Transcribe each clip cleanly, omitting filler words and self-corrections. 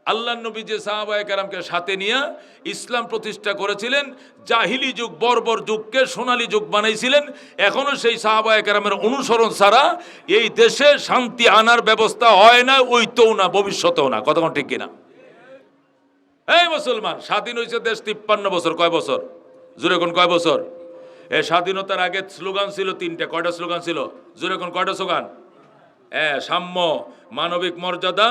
আল্লাহর নবী যে সাহাবায়ে কেরামকে সাথে নিয়ে ইসলাম প্রতিষ্ঠা করেছিলেন, জাহিলি যুগ বর্বর যুগকে সোনালী যুগ বানাইছিলেন। এখনো সেই সাহাবায়ে কেরামের অনুসরণ ছাড়া এই দেশে শান্তি আনার ব্যবস্থা হয় না, ওইতেও না, ভবিষ্যতেও না। কতক্ষণ ঠিক কিনা? এই মুসলমান, স্বাধীন হয়েছে দেশ 53 বছর। কয় বছর? জোরে কোন কয় বছর? এই স্বাধীনতার আগে স্লোগান ছিল 3টা। কয়টা স্লোগান ছিল? জোরে কোন কয়টা স্লোগান? সাম্য, মানবিক মর্যাদা,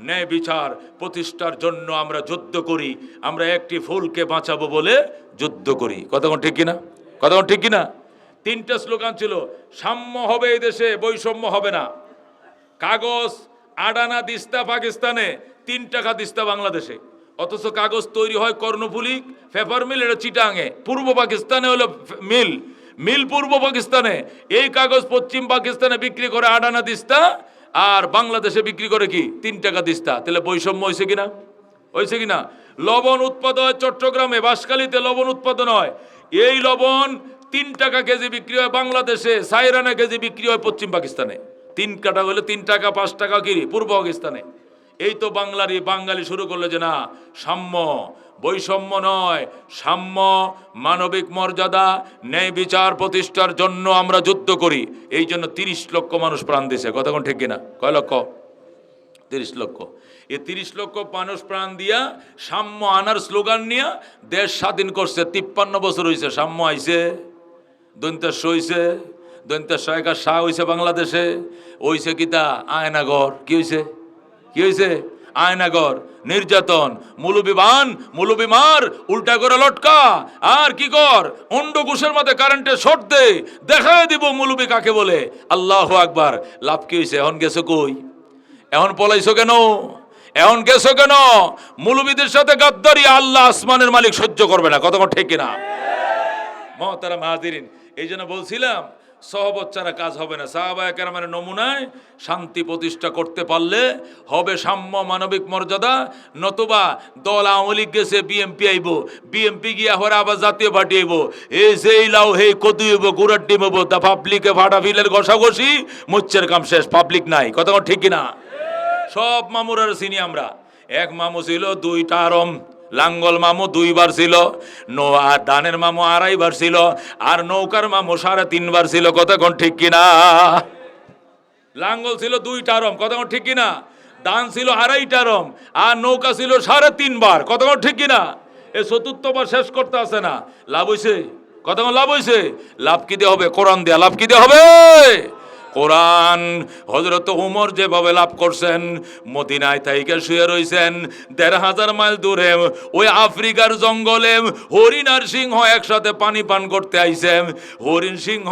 ন্যায় বিচার প্রতিষ্ঠার জন্য আমরা যুদ্ধ করি, আমরা একটি ফুলকে বাঁচাবো বলে যুদ্ধ করি। কতক্ষণ ঠিক কিনা? কতক্ষণ ঠিক কিনা? 3টা স্লোগান ছিল। সাম্য হবে এই দেশে, বৈষম্য হবে না। কাগজ আডানা দিস্তা পাকিস্তানে, 3 টাকা দিস্তা বাংলাদেশে। অথচ কাগজ তৈরি হয় কর্ণফুলি পেপার মিল, এটা চিটাঙে। পূর্ব পাকিস্তানে হলো মিল, মিল পূর্ব পাকিস্তানে। এই কাগজ পশ্চিম পাকিস্তানে বিক্রি করে আডানা দিস্তা, আর বাংলাদেশে বিক্রি করে কি 3 টাকা দিস্তা। তাহলে বৈষম্য হয়েছে কিনা? হয়েছে কিনা? লবণ উৎপাদন হয় চট্টগ্রামে, বাঁশখালীতে লবণ উৎপাদন হয়। এই লবণ 3 টাকা কেজি বিক্রি হয় বাংলাদেশে, 4 আনা কেজি বিক্রি হয় পশ্চিম পাকিস্তানে। 3 কাটা হলে 3 টাকা, 5 টাকা কি পূর্ব পাকিস্তানে। এই তো বাঙালি শুরু করলো যে না, সাম্য, বৈষম্য নয়, সাম্য, মানবিক মর্যাদা, ন্যায় বিচার প্রতিষ্ঠার জন্য আমরা যুদ্ধ করি। এই জন্য 30 লক্ষ মানুষ প্রাণ দিয়েছে। কতক্ষণ ঠিক কিনা? কয় লক্ষ? 30 লক্ষ। এই 30 লক্ষ মানুষ প্রাণ দিয়া সাম্য আনার স্লোগান নিয়ে দেশ স্বাধীন করছে। 53 বছর হয়েছে। সাম্য আইছে, দন্তের হইছে, দন্তের সহায়িকা শাহ হইছে বাংলাদেশে। হইছে কিতা? আয়নাগর। কি হইছে? কি হয়েছে? আয়নাগর, নির্যাতন, মৌলবিবান, মৌলবিমার, উল্টা করে লটকা, আর কি কর, অন্ডকোষের মধ্যে কারেন্টে শর্ট দে, দেখায় দিব মৌলবি কাকে বলে। আল্লাহু আকবার। লাভ কি হয়েছে? এখন গেছো কই? এখন পলাইছো কেন? এখন গেছো কেন? মৌলবিদের সাথে গাদ্দারি আল্লাহ আসমানের মালিক সহ্য করবে না। কতক্ষণ ঠিক কিনা? মহতারাম হাজিরিন, এই জন্য বলছিলাম সহবত ছাড়া কাজ হবে না। সাহাবায়ে কেরামের নমুনায় শান্তি প্রতিষ্ঠা করতে পারলে হবে সাম্য, মানবিক মর্যাদা। নতুবা দল আওয়ামী লীগ গেছে, বিএমপি আইব, বিএমপি গিয়া হরে আবার জাতীয় পার্টি আইব, এই সেই লাও হে কদু হইব, গুড়ার ডিম হইব, তা পাবলিকে ফাটা ফিলের ঘষাঘষি, মুচ্ছের কাম শেষ, পাবলিক নাই। কতক্ষণ ঠিক কিনা? সব মামুরার চিনি আমরা। এক মামু ছিল 2টা আরম, লাঙ্গল মামু 2 বার ছিল, আর ডানের মামু 2.5 বার ছিল, আর নৌকার মামু 3.5 বার ছিল। কতক্ষণ ঠিক কিনা? লাঙ্গল ছিল 2টা আরম। কতক্ষণ ঠিক কিনা? দান ছিল 2.5টা আরম, আর নৌকা ছিল 3.5 বার। কতক্ষণ ঠিক কিনা? এই 4র্থ বার শেষ করতে আসে না। লাভ হয়েছে? কতক্ষণ লাভ হয়েছে? লাভ কি দিয়ে হবে? কোরআন দেয়া। লাভ কি দিয়ে হবে? কোরআন। হযরত উমর যেভাবে লাভ করছেন, মদিনায় থাইকে শুয়ে রইছেন, 1500 মাইল দূরে ওই আফ্রিকার জঙ্গলে হরিণ আর সিংহ একসাথে পানি পান করতে আইছে। হরিণ সিংহ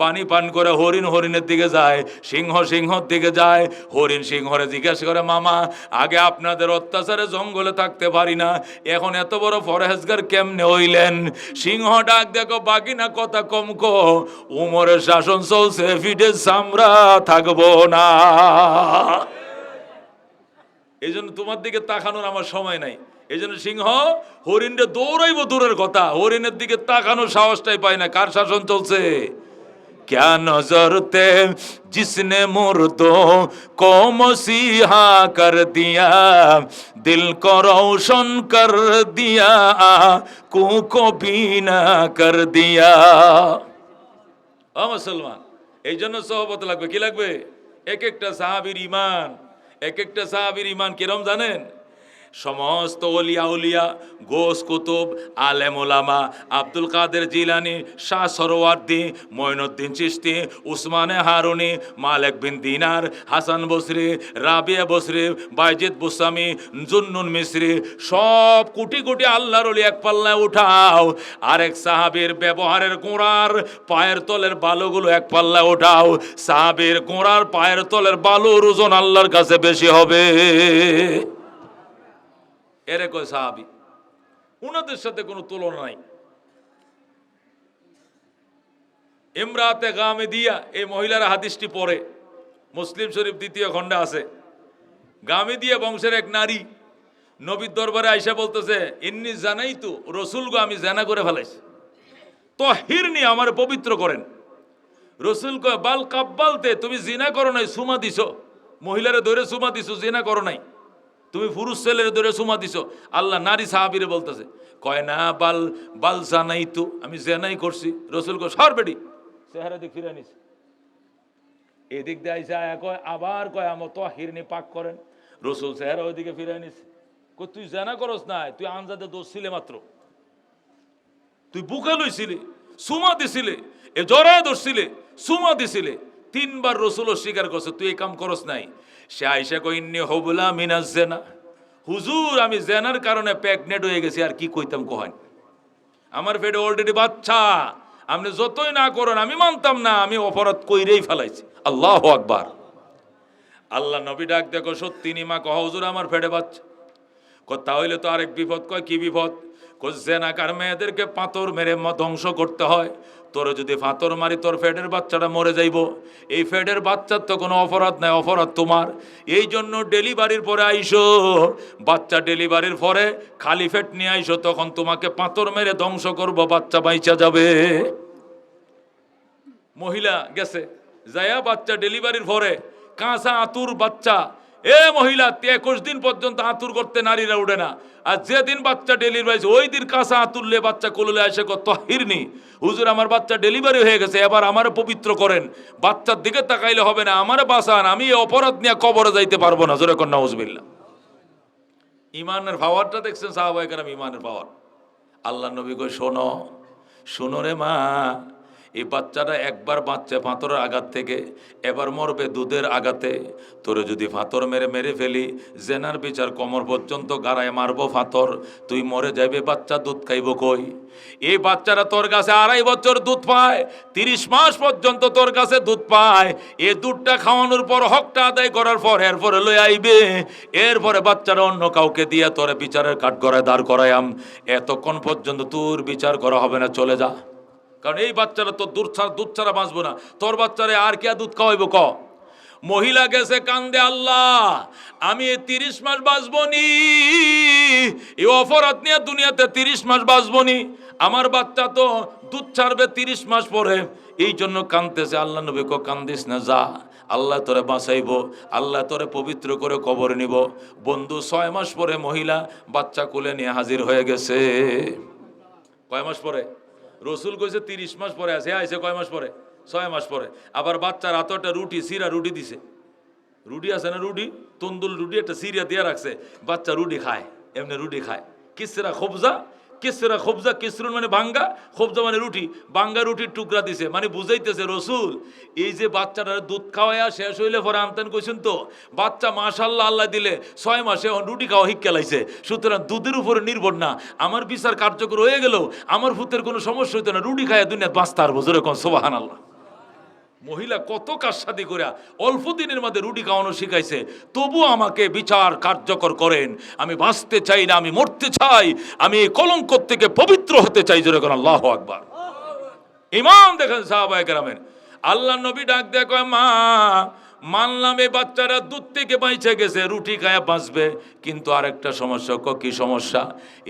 পানি পান করে, হরিণ হরিণের দিকে যায়, সিংহ সিংহর দিকে যায়। হরিণ সিংহরে জিজ্ঞাসা করে, মামা আগে আপনাদের অত্যাচারে জঙ্গলে থাকতে পারি না, এখন এত বড় ফরেজগার কেমনে হইলেন? সিংহ ডাক দেখো, বাকি না কথা কম কো, উমরের শাসন চলছে, ফিডে আমরা থাকবো না। এই জন্য তোমার দিকে তাকানোর আমার সময় নাই। এই জন্য সিংহ হরিণে দৌড়াইব দূরের কথা, হরিণের দিকে তাকানোর সাহসটাই পায় না। কার শাসন চলছে? क्या नजर थे जिसने मुर्दों को मसीहा कर दिया, दिल को रोशन कर दिया, आँखों को बीना कर दिया। মুসলমান, এই জন্য সহবত লাগবে। কি লাগবে? এক একটা সাহাবীর ঈমান, এক একটা সাহাবীর ঈমান কিরম জানেন? সমস্ত ওলিয়া উলিয়া, গোস কুতুব, আলেম ওলামা, আব্দুল কাদের জিলানি, শাহ সরওয়ার্দী, মঈনুদ্দিন চিশতি, উসমানে হারুনি, মালিক বিন দিনার, হাসান বসরি, রাবিয়া বসরি, বাইজিদ বুসামি, জুন্নুন মিসরি, সব কোটি কোটি আল্লাহর ওলি এক পাল্লায় উঠাও। আরেক সাহাবীর ব্যবহারের গোড়ার পায়ের তলের বালুগুলো এক পাল্লায় উঠাও। সাহাবীর গোড়ার পায়ের তলের বালুর ওজন আল্লাহর কাছে বেশি হবে। এরে কয় সাহাবী, উনাদের সাথে কোনো তুলনা নাই। ইমরাতে গামেদিয়া, এই মহিলারা হাদিসটি পড়ে, মুসলিম শরীফ 2য় খণ্ডে আছে। গামেদিয়া বংশের এক নারী নবীর দরবারে আইসা বলতেছে, ইন্নি জানাইতু, রসুল গো আমি জানা করে ফেলাইছি, তাহিরনি, আমার পবিত্র করেন। রসুল কয়, বাল কাব্বালতে, তুমি জিনা করো নাই, সুমা দিছো। মহিলারে ধরে সুমা দিছো, জিনা করো নাই। তুমি পুরুষ ছেলের ধরে সুমা দিছো। আল্লাহ নারী সাহাবীরে বলতেছে, কয় না বাল বাল জানাই তো, আমি জেনাই করছি। রসুল কয় সর বেটি, চেহারা দিক ফিরে নিস। এদিক দিয়ে আইসা কয় আবার কয় আমার তো হিরনি পাক করেন। রসুল চেহারা ওইদিকে ফিরে নিস। কই তুই জেনা করস না, তুই আনজাদে দোষ ছিলে মাত্র, তুই বুকে লইছিলি, সুমা দিছিলে, এ জড়ায় ধরছিলে, সুমা দিছিলে। 3 বার রসুল স্বীকার করছে তুই এই কাম করস নাই। সে আইসা কই ইন্নী হবুলা মিনাজ জেনা, হুজুর আমি জেনার কারণে প্রেগনেন্ট হয়ে গেছি। আর কি কইতাম কহেন, আমার পেটে অলরেডি বাচ্চা, আপনি যতই না করেন আমি মানতাম না, আমি অপরাধ কইরেই ফেলাইছি। আল্লাহু আকবার। আল্লাহ নবী ডাক দেখো সত্যি নিমা কহ হুজুর আমার পেটে বাচ্চা। তাহলে তো আরেক বিপদ। কয় কি বিপদ? জেনাকার মেয়েদেরকে পাথর মেরে ধ্বংস করতে হয়। তোরে যদি পাথর মারি তোর ফেডের বাচ্চাটা মরে যাইব। এই ফেডের বাচ্চার তো কোনো অপরাধ নাই, অপরাধ তোমার। এই জন্য ডেলিভারির পরে আইসো, বাচ্চা ডেলিভারির পরে খালি ফেট নিয়ে আইসো, তখন তোমাকে পাথর মেরে ধ্বংস করবো, বাচ্চা বাইচা যাবে। মহিলা গেছে যায়া বাচ্চা ডেলিভারির পরে কাঁচা আতুর বাচ্চা। এ মহিলা 21 দিন পর্যন্ত আতুর করতে নারীরা উঠে না। আর যেদিন বাচ্চা ডেলিভারি হয়েছে ওই দিন কাঁচা আতুরলে বাচ্চা কোলে এসে তহিরনি, হুজুর আমার বাচ্চা ডেলিভারি হয়ে গেছে, এবার আমারে পবিত্র করেন। বাচ্চার দিকে তাকাইলে হবে না, আমারে বাঁচান, আমি এই অপরাধ নিয়ে কবরে যাইতে পারবো না। জোরে কর নাউজুবিল্লাহ। ইমানের পাওয়ারটা দেখছেন সাহাবায়ে কেরাম, ইমানের পাওয়ার। আল্লাহ নবী কই শোনো, শোনো রে মা, এই বাচ্চাটা একবার বাচ্চা পাথরের আঘাত থেকে, এবার মরবে দুধের আঘাতে। তোরে যদি পাথর মেরে মেরে ফেলি, জেনার বিচার কোমর পর্যন্ত গাড়ায় মারবো পাথর, তুই মরে যাবে, বাচ্চা দুধ খাইব কই? এই বাচ্চারা তোর কাছে 2.5 বছর দুধ পায়, 30 মাস পর্যন্ত তোর কাছে দুধ পায়। এই দুধটা খাওয়ানোর পর, হকটা আদায় করার পর এরপরে লই আইবে, এরপরে বাচ্চারা অন্য কাউকে দিয়ে তোরে বিচারের কাঠ গড়ায় দাঁড় করায়াম। এতক্ষণ পর্যন্ত তোর বিচার করা হবে না, চলে যা। কারণ এই বাচ্চারা তো দুধ ছাড়া বাঁচবো না, তোর বাচ্চারে আর কে দুধ খাওয়াইব ক? মহিলা গেছে কান্দে, আল্লাহ আমি 30 মাস বাঁচবো নি, এই অপরাধ নিয়ে দুনিয়াতে 30 মাস বাঁচবো নি, আমার বাচ্চা তো দুধ ছাড়বে 30 মাস পরে, এই জন্য কান্দতেছে। আল্লাহ নবী কো কান্দিস না, যা, আল্লাহ তোরে বাঁচাইব, আল্লাহ তোরে পবিত্র করে কবরে নিব। বন্ধু 6 মাস পরে মহিলা বাচ্চা কোলে নিয়ে হাজির হয়ে গেছে। কয় মাস পরে? রসুল কইছে 30 মাস পরে আছে, আইছে কয় মাস পরে? 6 মাস পরে। আবার বাচ্চার হাতে একটা রুটি, সিরা রুটি দিছে। রুটি আছে না, রুটি, তন্দুল রুটি, একটা সিরিয়া দিয়ে রাখছে, বাচ্চা রুটি খায়, এমনি রুটি খায়। কিসরা খোবজা, কিসরা খোবজা, কিসরুন মানে ভাঙ্গা, খোবজা মানে রুটি, ভাঙ্গা রুটির টুকরা দিছে, মানে বুঝাইতেছে রসুল এই যে বাচ্চাটার দুধ খাওয়াইয়া শেষ হইলে পরে আনতেন কইছেন তো, বাচ্চা মাশাল্লাহ আল্লাহ দিলে 6 মাসে রুটি খাওয়া শিক্ষালাইছে। সুতরাং দুধের উপরে নির্ভর না, আমার বিচার কার্যকর হয়ে গেল, আমার ভূতের কোনো সমস্যা হইতো না, রুটি খাইয়া দুনিয়া বাঁচতে পারবো। জোরে কোন সুবহানাল্লাহ। মহিলা কত কাজসাদি করে অল্প দিনের মধ্যে রুটি খাওয়ানো শিখাইছে, তবু আমাকে বিচার কার্যকর করেন। আমি বাঁচতে চাই না, আমি মরতে চাই, আমি এই কলঙ্ক থেকে পবিত্র হতে চাই। জোরে কোন আল্লাহু আকবার। ইমান দেখেন সাহাবায়ে কেরামের। আল্লাহ নবী ডাক দেয়া কয়, মা মানলাম এই বাচ্চারা দুধ থেকে বাইচে গেছে, রুটি খায়া বাঁচবে, কিন্তু আরেকটা সমস্যা। কি সমস্যা?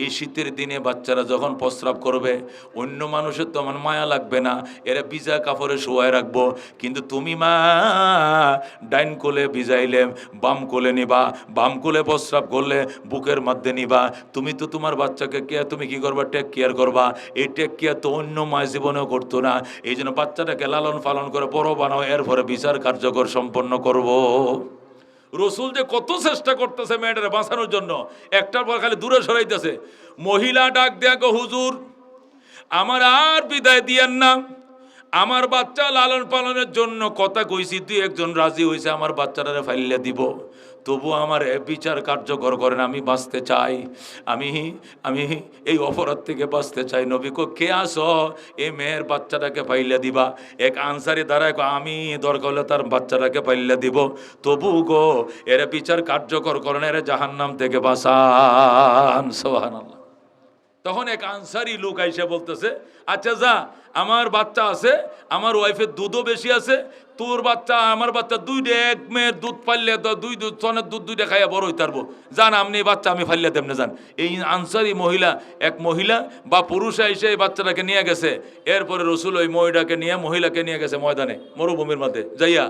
এই শীতের দিনে বাচ্চারা যখন প্রস্রাব করবে, অন্য মানুষের তো আমার মায়া লাগবে না, এরা ভিজা কাপড়ে শোয়ায় রাখবো, কিন্তু তুমি মা ডাইন কোলে ভিজাইলে বাম কোলে নিবা, বাম কোলে প্রস্রাব করলে বুকের মধ্যে নিবা। তুমি তো তোমার বাচ্চাকে তুমি কি করবা? টেক কেয়ার করবা। এই টেক কেয়ার তো অন্য মায়ের জীবনেও করতো না। এই জন্য বাচ্চাটাকে লালন পালন করে বড় বানাও, এরপরে বিচার কার্যকর সম্পন্ন করব। রসুল যে কত চেষ্টা করতেছে মেয়েটারে বাঁচানোর জন্য, একটার পর খালি দূরে সরাইতেছে। মহিলা ডাক দেয়া গো, হুজুর আমার আর বিদায় দিয়েন না, আমার বাচ্চা লালন পালনের জন্য কথা কইছি, 2 একজন রাজি হয়েছে আমার বাচ্চাটারে ফাইলে দিব, তবু আমার বিচার কার্যকর করেন, আমি বাঁচতে চাই, আমি আমি এই অপরাধ থেকে বাঁচতে চাই। নবী কো কে আসো, এই মেয়ের বাচ্চাটাকে পাইলে দিবা। এক আনসারি দাঁড়ায়, আমি দরকার হলে তার বাচ্চাটাকে পাইলে দিব, তবু গো এর বিচার কার্যকর করেন, এর জাহান্নাম থেকে বাঁচান। সুবহানাল্লাহ। তখন এক আনসারি লোক আইসা বলতেছে, আচ্ছা যা, আমার বাচ্চা আছে, আমার ওয়াইফের দুধও বেশি আছে, তোর বাচ্চা আমার বাচ্চা 2টা, এক মেয়ের দুধ পাইলে তো 2 সনের দুধ 2টা খাইয়া বড় হইতে পারবো, জান আপনি বাচ্চা আমি ফাইলে দেবনে যান। এই আনসারি মহিলা, এক মহিলা বা পুরুষ এসে এই বাচ্চাটাকে নিয়ে গেছে। এরপরে রসুল ওই মহিলাকে নিয়ে, মহিলাকে নিয়ে গেছে ময়দানে, মরুভূমির মধ্যে যাইয়া,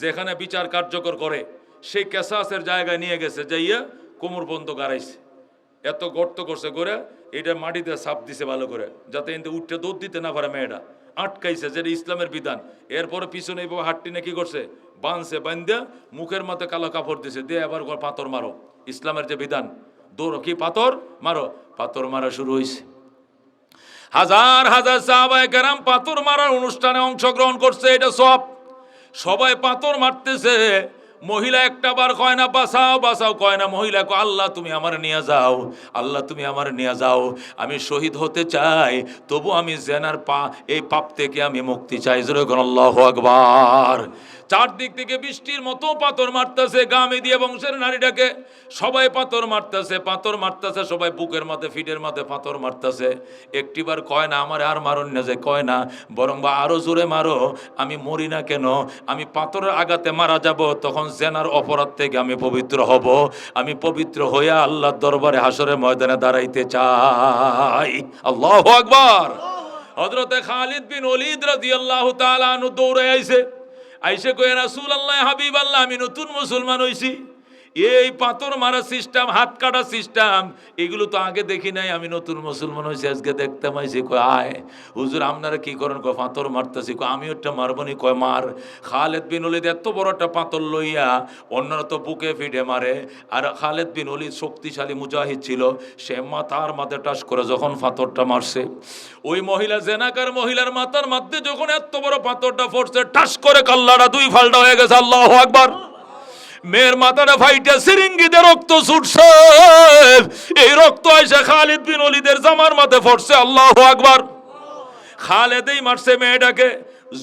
যেখানে বিচার কার্যকর করে সেই কেসাসের জায়গায় নিয়ে গেছে, যাইয়া কোমর পর্যন্ত গাড়াইছে, এত গর্ত করছে করে এটা মাটিতে চাপ দিছে ভালো করে, যাতে এতে উঠতে দৌড় দিতে না পারে মেয়েটা, আটকাইছে, যেটা ইসলামের বিধান। এরপরে পিছনে এইভাবে হাটটি না কি করছে, বাঁধছে, বান্ধা মুখের মধ্যে কালো কাপড় দিছে, দিয়ে আবার পাথর মারো, ইসলামের যে বিধান, দৌড় কি পাথর মারো, পাথর মারা শুরু হয়েছে। হাজার হাজার সাহাবায়ে কেরাম পাথর মারার অনুষ্ঠানে অংশগ্রহণ করছে, এটা সবাই পাথর মারতেছে। মহিলা একটা বার কয় না বাঁচাও বাঁচাও, কয় না মহিলা কয় আল্লাহ তুমি আমার নিয়ে যাও, আল্লাহ তুমি আমার নিয়ে যাও, আমি শহীদ হতে চাই, তবু আমি জেনার এই পাপ থেকে আমি মুক্তি চাই। জোরে বলুন আল্লাহু আকবার। চারদিক থেকে বৃষ্টির মতো পাথর মারতেছে, গামেদি বংশের নারীটাকে সবাই পাথর মারতেছে, সবাই বুকের মাঝে ফিটের মাঝে পাথর মারতেছে। একটিবার কয় না আমার আর মারণ না, যে কয় না বরং বা আরো জোরে মারো, আমি মরি না কেন, আমি পাথরের আঘাতে মারা যাব, তখন জেনার অপরাধ থেকে আমি পবিত্র হব, আমি পবিত্র হইয়া আল্লাহর দরবারে হাসরের ময়দানে দাঁড়াইতে চাই। আল্লাহু আকবার। হযরতে খালিদ বিন ওলীদ রাদিয়াল্লাহু তাআলা আনহু দৌড়ে আইসে কয়ে রাসূলুল্লাহ হাবিবাল্লাহ, আমি নতুন মুসলমান হইছি, এই পাথর মারা সিস্টেম, হাত কাটা সিস্টেম, এগুলো তো আগে দেখি নাই, আমি নতুন মুসলমান হয়েছি, আজকে দেখতাম আইসি। কয় আয় হুজুর আপনারা কি করেন, কয় পাথর মারতেছি, কয় আমি একটা মারবনি, কয় মার। খালেদ বিন ওলীদ এত বড় একটা পাথর লইয়া, অন্যরা তো বুকে ফিটে মারে, আর খালেদ বিন ওলীদ শক্তিশালী মুজাহিদ ছিল, সে মাথার মাঝে টাস করে যখন পাথরটা মারছে, ওই মহিলা জেনাকার মহিলার মাথার মধ্যে যখন এত বড় পাথরটা পড়ছে, টাস করে কাল্লাটা দুই ফাল্টা হয়ে গেছে। আল্লাহু আকবার। মেয়ের মাথাটা ফাইটা সিরিঙ্গিতে রক্ত ছুটছে, এই রক্ত আইসা খালিদ বিন ওলীদের জামার মাঝে পড়ছে। আল্লাহু আকবার। খালেদেই মারছে মেয়েটাকে,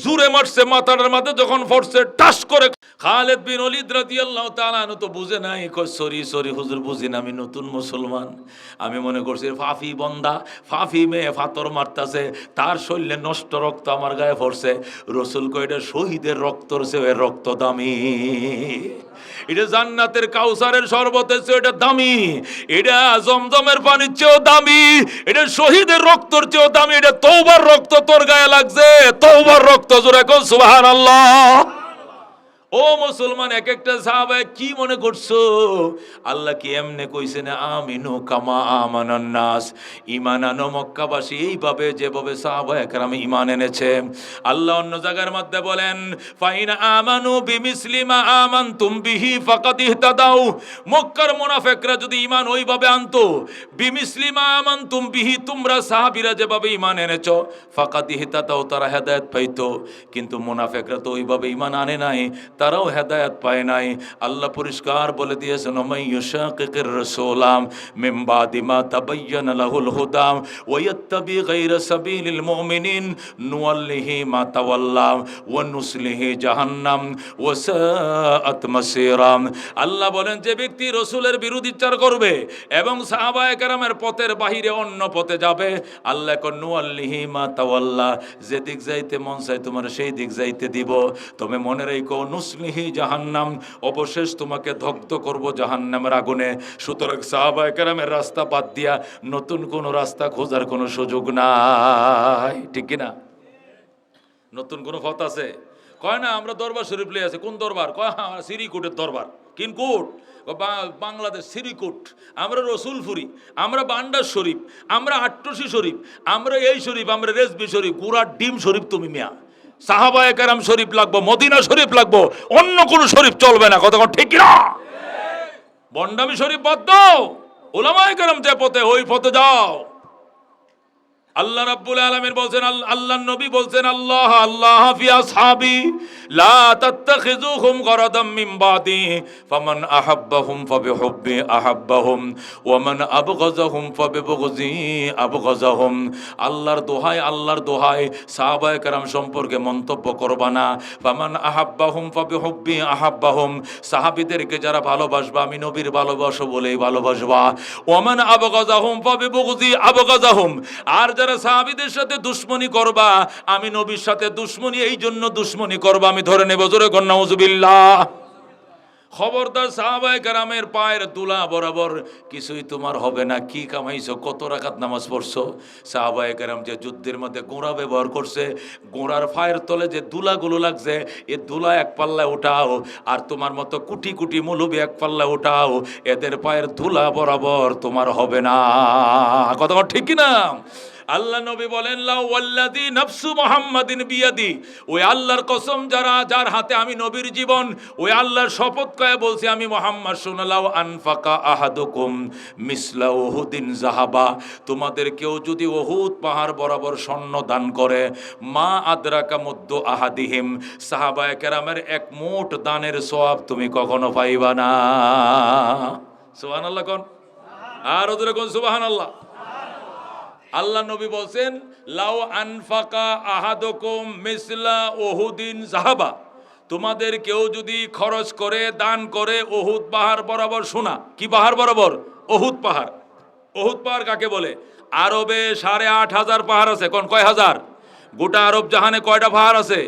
জুরে মারছে, মাথাটার মাঝে যখন পড়ছে টাস করে। খালিদ বিন ওলীদ রাদিয়াল্লাহু তাআলা আনহু তো বুঝে নাই, কই সরি হুজুর বুঝিন, আমি নতুন মুসলমান, আমি মনে করছি ফাফি বন্দা, ফাফি মেয়ে পাথর মারতাছে, তার শরীরে নষ্ট রক্ত আমার গায়ে পড়ছে। রাসূল কয় এটা শহীদের রক্তর চেয়ে রক্ত দামি, এটা জান্নাতের কাউসারের শরবতের চেয়ে এটা দামি, এটা জমজমের পানির চেয়েও দামি, এটা শহীদের রক্তর চেয়েও দামি, এটা তওবার রক্ত তোর গায়ে লাগছে, তওবার রক্ত। জোরে কও সুবহানাল্লাহ। ও মুসলমান, এক একটা সাহাবা কি মনে করছো, আল্লাহ কি এমনে কইছে না আমিনু কামা আমানান নাস, ঈমান আনো মক্কাবাসী এইভাবে যেভাবে সাহাবায়ে কেরাম ঈমান এনেছে। আল্লাহ অন্য জায়গার মধ্যে বলেন ফাইন আমানু বিমিসলি মা আমানতুম বিহি ফাকাদ ইহতাদাউ, মক্কার মুনাফিকরা যদি ঈমান ওইভাবে আনতো, বিমিসলি মা আমানতুম বিহি, তোমরা সাহাবীরা যেভাবে ঈমান এনেছো, ফাকাদ ইহতাদাউ, তারা হেদায়েত পাইতো। কিন্তু মুনাফিকরা তো ওইভাবে ঈমান আনে নাই, তারাও হেদায়েত পায় নাই। আল্লাহ পরিষ্কার বলে দিয়েছেন মাইয়ুশাকিকির রাসূলাম মিন বাদি মা তাবায়্যানা লাহুল হুদা ওয়া ইয়াত্তাবি গায়রা সাবিলিল মুমিনিন নুওয়াল্লিহি মা তাওয়াল্লা ওয়া নুসলিহি জাহান্নাম ওয়া সাআত মাসীরা। আল্লাহ বলেন যে ব্যক্তি রাসূলের বিরোধিতা করবে এবং সাহাবায়ে কেরামের পথের বাহিরে অন্য পথে যাবে, আল্লাহ কোন নুওয়াল্লিহি মা তাওয়াল্লা, যে দিক যাইতে মন চায় তোমার সেই দিক যাইতে দিব। তুমি মনে রেখো নুসলিহি জাহান্নাম, অবশেষ তোমাকে দগ্ধ করব জাহান্নামের আগুনে। সুতরাং সাহাবায়ে কেরামের রাস্তা বাদ দিয়া নতুন কোন রাস্তা খোঁজার কোনো সুযোগ নাই, ঠিক কিনা? নতুন কোন পথ আছে? কয় না আমরা দরবার শরীফ লই আছে। কোন দরবার? কয় হ্যাঁ সিরিকুটের দরবার। কিনকুট? বাংলাদেশ সিরিকুট। আমরা রসুলপুরি, আমরা বান্ডার শরীফ, আমরা আট্টসি শরীফ, আমরা এই শরীফ, আমরা রেজবি শরীফ, গুড়ার ডিম শরীফ। তুমি মিয়া সাহাবায়ে কেরাম শরীফ লাগবো, মদিনা শরীফ লাগবো, অন্য কোন শরীফ চলবে না। কথা ঠিক না? বন্ডামি শরীফ বাদ দাও, উলামায়ে কেরাম যে পথে ওই পথে যাও। আল্লাহ রাব্বুল আলামিন বলছেন, আল্লাহর নবী বলছেন আল্লাহ আল্লাহ ফি আসহাবি লা তাত্তাখিযুহুম গরাদাম মিন বাদি ফামান আহাব্বাহুম ফাবিহুব্বি আহাব্বাহুম ওয়া মান আবগাযাহুম ফাবিবগযি আবগাযাহুম। আল্লাহর দোহাই সাহাবায়ে কেরাম সম্পর্কে মন্তব্য করবা না। ফামান আহাব্বাহুম ফাবিহুব্বি আহাব্বাহুম, সাহাবীদেরকে যারা ভালোবাসবা আমি নবীর ভালোবাসো বলেই ভালোবাসবা। ওয়া মান আবগাযাহুম ফাবিবগযি আবগাযাহুম, আর যারা সাহাবীদের সাথে দুশমনি করবা আমি নবীর সাথে দুশমনি এই জন্য দুশমনি করবা আমি ধরে নেব। জোরে কর নাউজুবিল্লাহ। খবরদার সাহাবায়ে কেরামের পায়ের তুলা বরাবর কিছুই তোমার হবে না। কি কামাইছো, কত রাকাত নামাজ পড়ছো? সাহাবায়ে কেরাম যে যুদ্ধের মধ্যে গোড়া ব্যবহার করছে, গোড়ার পায়ের তলে যে দুলাগুলো লাগছে, এ দুলা এক পাল্লায় উঠাও, আর তোমার মতো কোটি কোটি মুলুবি এক পাল্লায় উঠাও, এদের পায়ের ধুলা বরাবর তোমার হবে না। কথা ঠিক কি না? আল্লাহ নবী বলেন, লা ওয়াল্লাযী নাফসু মুহাম্মাদিন বিয়াদি, ওই আল্লাহর কসম যার হাতে আমি নবীর জীবন, ওই আল্লাহর শপথ করে বলছি আমি মুহাম্মদ, শুনলাও আনফাকা আহাদুকুম মিসলা উহুদিন যাহাবা, তোমাদের কেউ যদি উহুদ পাহাড় বরাবর স্বর্ণ দান করে, মা আদরাকা মুদ্দু আহাদিহিম, সাহাবায়ে কেরামের এক মুঠ দানের সওয়াব তুমি কখনো পাইবা না। সুবহানাল্লাহ কোন, আর ওদের কোন সুবহানাল্লাহ। আল্লাহ নবী বলছেন, লাউ আনফাকা আহাদুকুম মিসলা উহুদিন যাহাবা, তোমাদের কেউ যদি খরচ করে দান করে উহুদ পাহাড় বরাবর সোনা। কি পাহাড় বরাবর? উহুদ পাহাড়। উহুদ পাহাড় কাকে বলে? আরবে 8,500 পাহাড় আছে। কোন কয় হাজার? গোটা আরব জাহানে কয়টা পাহাড় আছে?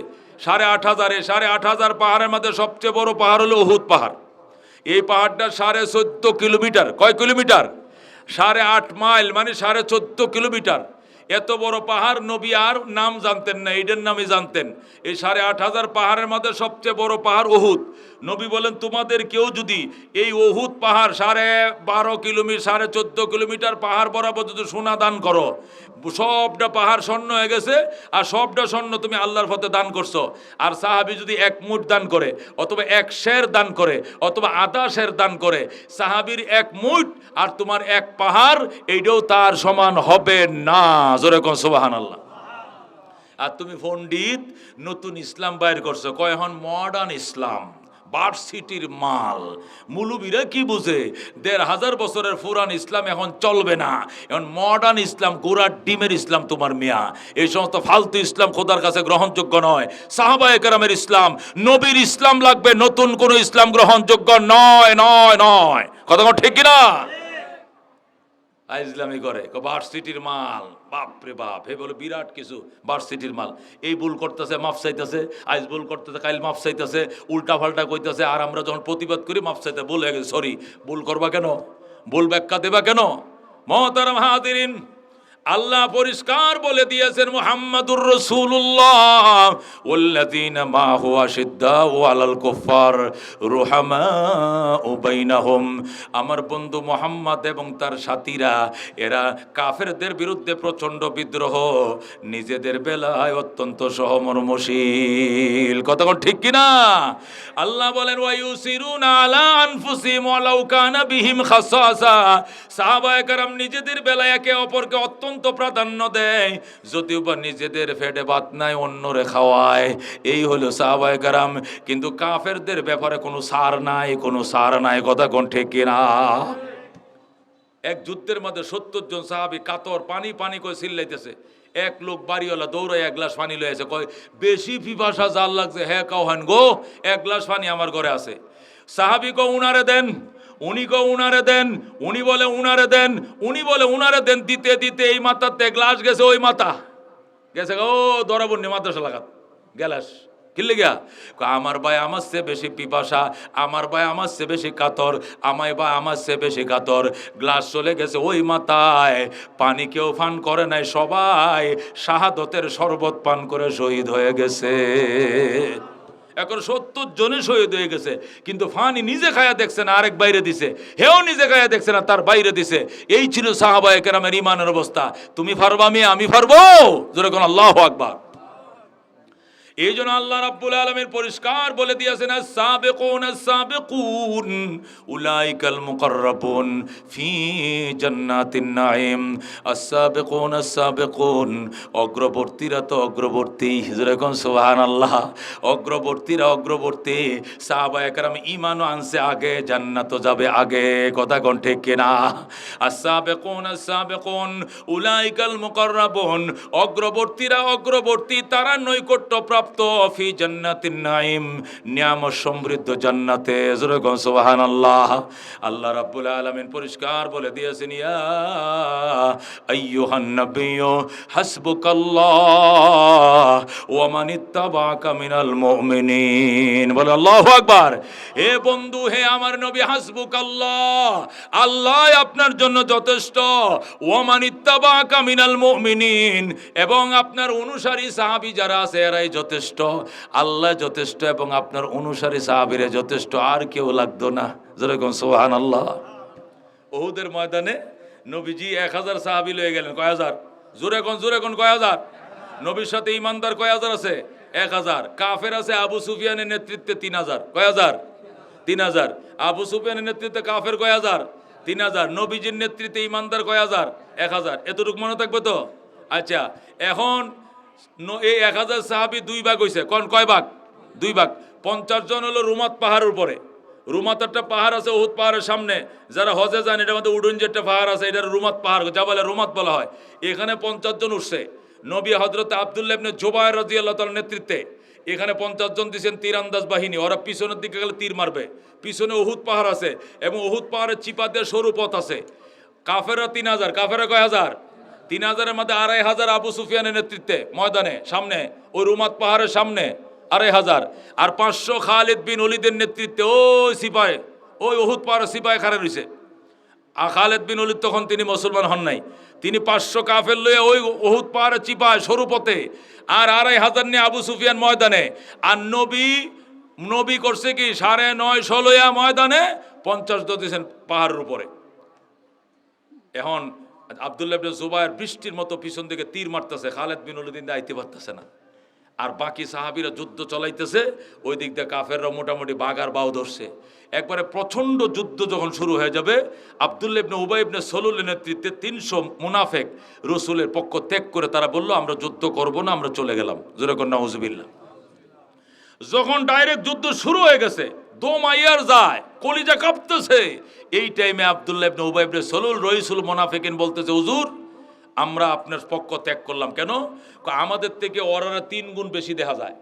8,500। 8,500 পাহাড়ের মধ্যে সবচেয়ে বড় পাহাড় হলো উহুদ পাহাড়। এই পাহাড়টা 14.5 কিলোমিটার। কয় কিলোমিটার? 8.5 মাইল, মানে 14.5 কিলোমিটার। এত বড় পাহাড় নবী আর নাম জানতেন না, এইটার নামই জানতেন। এই 8,500 পাহাড়ের মধ্যে সবচেয়ে বড় পাহাড় উহুদ। নবী বলেন, তোমাদের কেউ যদি এই উহুদ পাহাড় 12.5 কিলোমিটার, 14.5 কিলোমিটার পাহাড় বরাবর যদি সোনা দান করো, সবটা পাহাড় স্বর্ণ হয়ে গেছে, আর সবটা স্বর্ণ তুমি আল্লাহর পথে দান করছো। আর সাহাবী যদি 1 মুঠ দান করে, অথবা 1 সের দান করে, অথবা আধা সের দান করে, সাহাবীর 1 মুঠ আর তোমার 1 পাহাড়, এইটাও তার সমান হবে না। জোরে কোন সুবহানাল্লাহ। আর তুমি পণ্ডিত নতুন ইসলাম বাইর করছো, কয় এখন মডার্ন ইসলাম, ভার্সিটির মাল। মুলুবিরা কি বুঝে? 1,500 বছরের পুরান ইসলাম এখন চলবে না, এখন মডার্ন ইসলাম, গোড়ার ডিমের ইসলাম তোমার মিয়া। এই সমস্ত ফালতু ইসলাম খোদার কাছে গ্রহণযোগ্য নয়। সাহাবায়ে কেরামের ইসলাম, নবীর ইসলাম লাগবে, নতুন কোন ইসলাম গ্রহণযোগ্য নয় নয় নয়। কথা ঠিক কিনা? ইসলামী করে ভার্সিটির মাল, বাপরে বাপ, হে বলে বিরাট কিছু ভার্সিটির মাল। এই ভুল করতেছে, মাফ চাইতেছে, আজ ভুল করতেছে, কাল মাফ চাইতেছে, উল্টা ফাল্টা কইতেছে। আর আমরা যখন প্রতিবাদ করি, মাফ চাইতে ভুল হয়ে গেছে, সরি। ভুল করবা কেন? ভুল ব্যাখ্যা দেবা কেন? মুহতারাম হাজিরিন, আল্লাহ পরিষ্কার বলে দিয়েছেন, মুহাম্মাদুর রাসূলুল্লাহ ওয়াল্লাযীনা মাহু আশিদ্দাউ আলাল কুফার রুহামাউ বাইনাহুম, আমার বন্ধু মুহাম্মদ এবং তার সাথীরা, এরা কাফেরদের বিরুদ্ধে প্রচন্ড বিদ্রোহ, নিজেদের বেলায় অত্যন্ত সহমর্মশীল। কথা ঠিক কিনা? আল্লাহ বলেন, ওয়া ইউসিরুনা আলা আনফুসিহিম ওয়ালাউ কানা বিহিম খাসাসা, সাহাবায়ে কেরাম নিজেদের বেলায় একে অপরকে অত্যন্ত প্রাধান্য দেয়, যদিও বা নিজেদের পেটে ভাত নাই, অন্যরে খাওয়ায়। এই হলো সাহাবায়ে কেরাম। কিন্তু কাফেরদের ব্যাপারে কোনো সার নাই, কোনো সার নাই। কথা কোন ঠিক কিনা? এক যুদ্ধের মধ্যে 70 জন সাহাবী কাতর, পানি পানি করে চিল্লাইতেছে। এক লোক বাড়িওয়ালা দৌড়ায় 1 গ্লাস পানি লয়ে আসে, কয় বেশি পিপাসা জাল লাগছে, হ্যাঁ কাও হান গো, 1 গ্লাস পানি আমার ঘরে আছে। সাহাবী কো উনারে দেন, উনি কো উনারে দেন, উনি বলে উনারে দেন, উনি বলে উনারে দেন। দিতে দিতে এই মাথাতে গ্লাস গেছে, ওই মাথা গেছে, ও দরাবন্যি মাদ্রাসা লাগাত গ্যালাস। কিনলে গিয়া আমার ভাই আমার চেয়ে বেশি পিপাসা, আমার ভাই আমার চেয়ে বেশি কাতর, আমায় ভাই আমার চেয়ে বেশি কাতর। গ্লাস চলে গেছে ওই মাথায়, পানি কেউ পান করে নাই, সবাই শাহাদতের শরবত পান করে শহীদ হয়ে গেছে। এখন 70 জনে শহীদ হয়ে গেছে, কিন্তু ফানি নিজে খায়া দেখছে না, আরেক বাইরে দিছে। হেও নিজে খায়া দেখছে না, তার বাইরে দিছে। এই ছিল সাহাবায়ে কেরামের ঈমানের অবস্থা। তুমি পারবা মেয়ে, আমি পারবো? জোরে কোন আল্লাহু আকবার। এই জন্য আল্লাহ রাব্বুল আলামিন পরিষ্কার বলে দিয়েছেন, আস-সাবিকুন আস-সাবিকুন উলাইকাল মুকাররাবুন ফি জান্নাতিন নাঈম। আস-সাবিকুন আস-সাবিকুন, অগ্রবর্তীরা তো অগ্রবর্তী। যেরকম সুবহানাল্লাহ, অগ্রবর্তীরা অগ্রবর্তী। সাহাবায়ে কেরাম ঈমানও আনছে আগে, জান্নাতও যাবে আগে। কথা কোন ঠিক কিনা? আস-সাবিকুন আস-সাবিকুন উলাইকাল মুকাররাবুন, অগ্রবর্তীরা অগ্রবর্তী, তারা নৈকট্য প্রাপ্ত প্রাপ্ত ফি জান্নাতিন নাঈম, নিয়ামত সমৃদ্ধ জান্নাতে। যেরকম সুবহানাল্লাহ। আল্লাহ রাব্বুল আলামিন পরিষ্কার বলে দিয়েছেন, ইয়া আইয়ুহান নাবিয়্যু হাসবুকাল্লাহ ওয়া মান ইত্তাবাআকা মিনাল মুমিনিন। বলে আল্লাহু আকবার। হে বন্ধু, হে আমার নবী, হাসবুকাল্লাহ, আল্লাহ আপনার জন্য যথেষ্ট, ওয়া মান ইত্তাবাআকা মিনাল মুমিনিন, এবং আপনার অনুসারী সাহাবী যারা আছে এরাই যথেষ্ট। আল্লাহ যথেষ্ট এবং আপনার অনুসারী সাহাবীরা যথেষ্ট, আর কেউ লাগতো না। যেরকম সুবহানাল্লাহ। উহুদের ময়দানে নবীজি 1000 সাহাবী লয়ে গেলেন। কয় হাজার? জোরে কোন কয় হাজার? নবীর সাথে ইমানদার কয় হাজার আছে? 1000। কাফের আছে আবু সুফিয়ানের নেতৃত্বে 3000। কয় হাজার? 3000। আবু সুফিয়ানের নেতৃত্বে কাফের কয় হাজার? 3000। নবীজির নেতৃত্বে ইমানদার কয় হাজার? 1000। এতটুকু মনে থাকবে তো? আচ্ছা, এখন এই 1000 সাহাবী 2 ভাগ হয়েছে। কয় ভাগ? 2 ভাগ। 50 জন হলো রুমাত পাহাড়ের উপরে। রুমাত একটা পাহাড় আছে উহুদ পাহাড়ের সামনে। যারা হজে যান, এটার মধ্যে উডুন যে একটা পাহাড় আছে, এটার রুমাত পাহাড়, যা বলে রুমাত বলা হয়। এখানে 50 জন উঠছে। নবী হযরত আব্দুল্লাহ ইবনে জুবায়ের রাদিয়াল্লাহু তাআলার নেতৃত্বে এখানে 50 জন দিয়েছেন তীরন্দাজ বাহিনী। ওরা পিছনের দিকে গেলে তীর মারবে। পিছনে উহুদ পাহাড় আছে এবং উহুদ পাহাড়ের চিপা দিয়ে সরু পথ আছে। কাফেররা 3000। কাফেররা কয় হাজার? 3000-এর মধ্যে 2500 আবু সুফিয়ানের নেতৃত্বে ময়দানে সামনে, ওই রুমাত পাহাড়ের সামনে 2500। আর 500 খালিদ বিন ওলীদের নেতৃত্বে ওই সিপাহে, ওই উহুদ পাহাড়ের সিপাহে খাড়া রয়েছে। আর খালিদ বিন ওলীদ তখন তিনি মুসলমান হন নাই। তিনি 500 কাফের লয়ে ওই উহুদ পাহাড়ের চিপায় সরু পথে, আর 2500 নিয়ে আবু সুফিয়ান ময়দানে। আর নবী করছে কি 9:30 লইয়া ময়দানে 50 জন দিয়েছেন পাহাড়ের উপরে। এখন আব্দুল্লাহ ইবনে জুবায়ের বৃষ্টির মতো পিছন দিকে তীর মারতেছে, খালিদ বিন ওলীদ আইতে পারতেছে না। আর বাকি সাহাবীরা যুদ্ধ চলাইতেছে, ওই দিক দিয়ে কাফেররা মোটামুটি বাগার বাউ ধরছে। একবারে প্রচণ্ড যুদ্ধ যখন শুরু হয়ে যাবে, আব্দুল্লাহ ইবনে উবাই ইবনে সলুলের নেতৃত্বে 300 মুনাফিক রাসূলের পক্ষ ত্যাগ করে তারা বলল, আমরা যুদ্ধ করব না, আমরা চলে গেলাম। জোরে কোন নাউজুবিল্লাহ। যখন ডাইরেক্ট যুদ্ধ শুরু হয়ে গেছে, দম আইয়ার যায়, কলিজা কাঁপতেছে, এই টাইমে আব্দুল্লাহ ইবনে উবাই ইবনে সলুল রইসুল মুনাফিকিন বলতেছে, হুজুর আমরা আপনার পক্ষ ত্যাগ করলাম। কেন? আমাদের থেকে ওরা 3 গুণ বেশি দেখা যায়।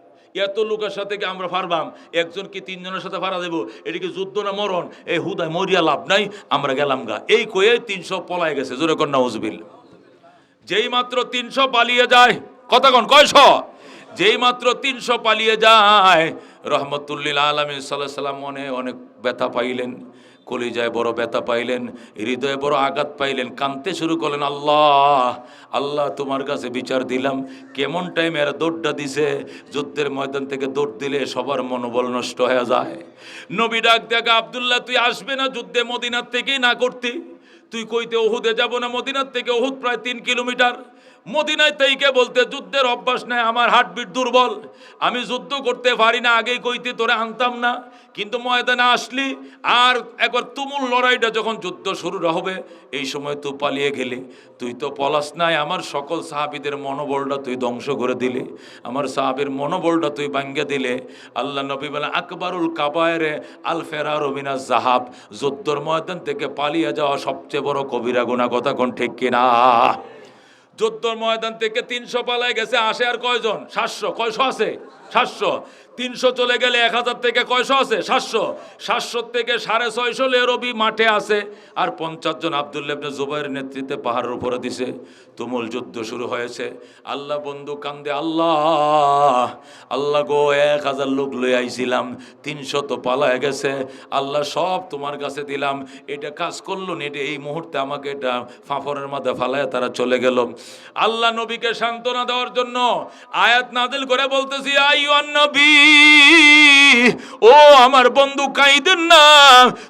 এত লোকের সাথে কি আমরা পারবাম? একজন কি 3 জনের সাথে পারা দেবো? এটা কি যুদ্ধ না মরণ? এই হুদায় মরিয়া লাভ নাই, আমরা গেলাম গা। এই কয়ে 300 পলায় গেছে। জোরে কর নাউজুবিল্লাহ। যেই মাত্র 300 পালিয়ে যায়, কতক্ষণ? কয়শ? যেই মাত্র 300 পালিয়ে যায়, রহমতুল্লিল আলামিন সাল্লাল্লাহু আলাইহি ওয়াসাল্লাম মনে অনেক ব্যথা পাইলেন, কলিজায় বড় ব্যথা পাইলেন, হৃদয়ে বড় আঘাত পাইলেন, কাঁদতে শুরু করলেন, আল্লাহ আল্লাহ তোমার কাছে বিচার দিলাম। কেমন টাইমে এরা দৌড়টা দিছে, যুদ্ধের ময়দান থেকে দৌড় দিলে সবার মনোবল নষ্ট হয়ে যায়। নবী ডাক দেখা, আব্দুল্লাহ তুই আসবে না যুদ্ধে মদিনার থেকেই না করতি? তুই কইতে উহুদে যাব না? মদিনার থেকে উহুদ প্রায় 3 কিলোমিটার। মদিনায় তাইকে বলতে যুদ্ধের অভ্যাস নাই, আমার হার্টবিট দুর্বল, আমি যুদ্ধ করতে পারি না, আগেই কইতে তোরে আনতাম না। কিন্তু ময়দানে আসলি, আর একবার তুমুল লড়াইটা যখন যুদ্ধ শুরু হবে, এই সময় তুই পালিয়ে গেলি। তুই তো পলাস নাই, আমার সকল সাহাবীদের মনোবলটা তুই ধ্বংস করে দিলে, আমার সাহাবীর মনোবলটা তুই ভাঙ্গে দিলে। আল্লাহ নবী বলেন, আকবারুল কাবায়েরে আল ফেরারু মিনাজ যাহাব, যুদ্ধের ময়দান থেকে পালিয়ে যাওয়া সবচেয়ে বড় কবিরা গুনাহ। কথা কোন ঠিক কিনা? যুদ্ধর ময়দান থেকে 300 পালায় গেছে, আসে আর কয়জন? 700। কয়শো আছে? 700। 300 চলে গেলে 1000 থেকে কয়শো আছে? 700। 700 থেকে 650 লেরবি মাঠে আছে, আর 50 জন আব্দুল্লাহ ইবনে জুবায়ের নেতৃত্বে পাহাড়ের উপরে দিছে। তুমুল যুদ্ধ শুরু হয়েছে। আল্লাহ বন্ধু কান্দে, আল্লাহ আল্লাহ গো, 1000 লোক লই আইছিলাম, 300 তো পালায় গেছে। আল্লাহ সব তোমার কাছে দিলাম, এটা কাজ করলো না, এটা এই মুহূর্তে আমাকে এটা ফাফরের মধ্যে ফালায় তারা চলে গেল। আল্লাহ নবীকে সান্ত্বনা দেওয়ার জন্য আয়াত নাজিল করে বলতেছি, আইয়ুহান নবী, ও আমার বন্ধু কাইদেন না,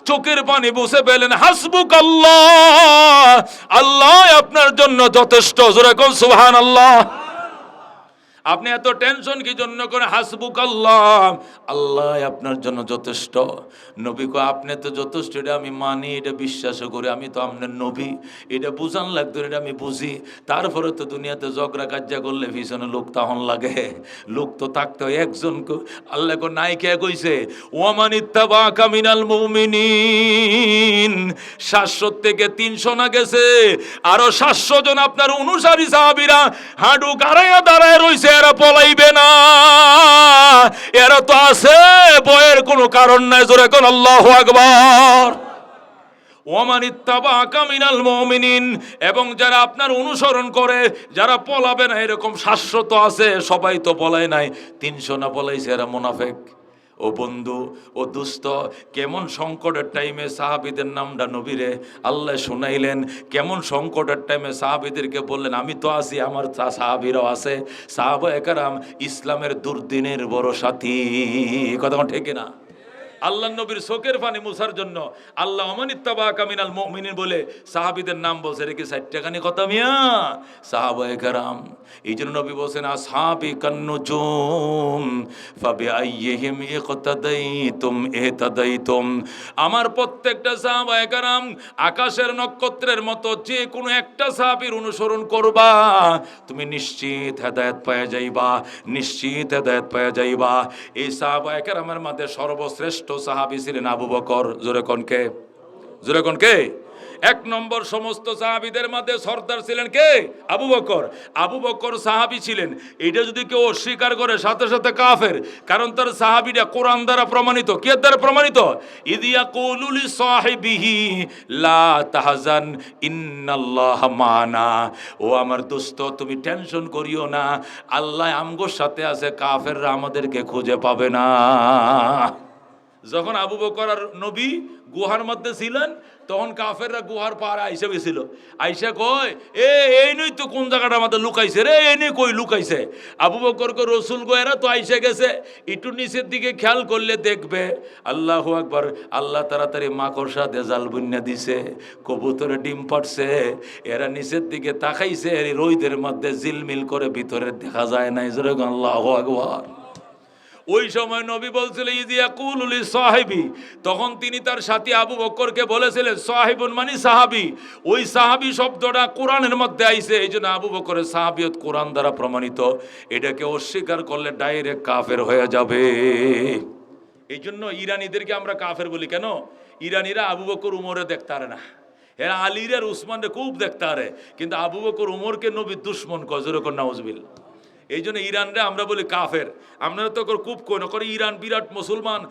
চোখের পানি মুছে ফেলেন। হাসবুকাল্লাহ, আল্লাহ আপনার জন্য যথেষ্ট। জোরে কোন সুবহানাল্লাহ। আপনি এত টেনশন কি জন্য করে? হাসবুকাল্লাহ, আল্লাহ আপনার জন্য যথেষ্ট। নবী কো, আপনি তো যথেষ্ট, এটা আমি মানি, এটা বিশ্বাস করি, আমি তো আপনার নবী, এটা বুঝান লাগতো, এটা আমি বুঝি। তারপরে তো দুনিয়াতে ঝগড়া কাজ্জা করলে পিছনে লোক তখন লাগে, লোক তো থাকতে হয় একজন। আল্লাহ কো নাই, কে কইছে? ওয়ামান ইত্তাবাকা মিনাল মুমিনিন। 700 থেকে 300 না গেছে, আরো 700 জন আপনার অনুসারী সাহাবীরা হাঁটু গাড়াইয়া দাঁড়ায় রইছে, এরা পলাইবে না, এরা তো আছে, ভয়ের কোনো কারণ নাই। জোরে কোন আল্লাহু আকবার। ওয়ামান ইত্তাবাআকা মিনাল মুমিনিন, এবং যারা আপনার অনুসরণ করে, যারা পলাবে না এরকম শাশ্বত আছে। সবাই তো পলায় নাই, 300 না পলাইছে, এরা মুনাফিক। ও বন্ধু, ও দুস্থ, কেমন সংকটের টাইমে সাহাবীদের নামটা নবীরে আল্লাহ শুনাইলেন। কেমন সংকটের টাইমে সাহাবীদেরকে বললেন আমি তো আছি, আমার সাহাবীরাও আছে। সাহাবায়ে কেরাম ইসলামের দুর্দিনের বড় সাথী। কথা ঠিক না? আল্লাহ নবীর চোখের পানি মুছার জন্য আল্লাহ ওমান ইত্তাবাআকা মিনাল মুমিনিন বলে সাহাবীদের নাম বলছে। রেখে 60 খানি কথা মিয়া সাহাবায়ে কেরাম। এই জন্য নবী বলছেন আসহাবি কান্নুজুম ফাবিআইয়িহিম ইকতাদাইতুম ইহতাদাইতুম। আমার প্রত্যেকটা সাহাবায়ে কেরাম আকাশের নক্ষত্রের মতো, যে কোনো একটা সাহাবীর অনুসরণ করবা তুমি নিশ্চিত হেদায়েত পেয়ে যাইবা, নিশ্চিত হেদায়েত পেয়ে যাইবা। এই সাহাবায়ে কেরামের মধ্যে সর্বশ্রেষ্ঠ সাহাবী ছিলেন আবু বকর। জোরে কোন কে? জোরে কোন কে? 1 নম্বর সমস্ত সাহাবীদের মধ্যে সর্দার ছিলেন কে? আবু বকর। আবু বকর সাহাবী ছিলেন, এটা যদি কেউ অস্বীকার করে সাথে সাথে কাফের। কারণ তার সাহাবীরা কোরআন দ্বারা প্রমাণিত। কে দ্বারা প্রমাণিত? ইদিয়া ইয়াকুলু লিসাহিবিহি লা তাহজান ইন্নাল্লাহা মানা। ও আমার দোস্ত, তুমি টেনশন করিও না, আল্লাহ আমগোর সাথে আছে, কাফেররা আমাদেরকে খুঁজে পাবে না। যখন আবু বকর আর নবী গুহার মধ্যে ছিলেন, তখন কাফেররা গুহার পাড়ে আইসা গেছিল। আইসা কয় এই নই তো কোন জায়গাটা আমাদের লুকাইছে রে, এই নই কই লুকাইছে। আবু বকরকে রসুল গোয়েরা তো আইসা গেছে, একটু নিচের দিকে খেয়াল করলে দেখবে। আল্লাহু আকবার। আল্লাহ তাড়াতাড়ি মাকড়সা দেজাল বুন্না দিছে, কবুতরে ডিম পাড়ছে। এরা নিচের দিকে তাকাইছে, রোদের মধ্যে জিলমিল করে ভিতরে দেখা যায় নাই। জোরে আল্লাহু আকবার। ওই সময় নবী বলছিলেন ইদিয়া কুলুলি সাহিবি, তখন তিনি তার সাথী আবু বকরকে বলেছিলেন সাহিবুন মানে সাহাবী। ওই সাহাবী শব্দটা কোরআনের মধ্যে আইছে, এই জন্য আবু বকরের সাহাবিয়ত কোরআন দ্বারা প্রমাণিত। এটাকে অস্বীকার করলে ডাইরেক্ট কাফের হয়ে যাবে। এই জন্য ইরানিদেরকে আমরা কাফের বলি কেন? ইরানিরা আবু বকর উমরে দেখতে পারে না, এরা আলীর আর উসমানরে খুব দেখতে পারে, কিন্তু আবু বকর উমরকে নবীর দুশ্মন কয়। জোরে কর নাউজুবিল্লাহ। এই জন্য ইরানরে আমরা বলি কাফের। আপনারা তো খুব কই না করে ইরান বিরাট মুসলমান,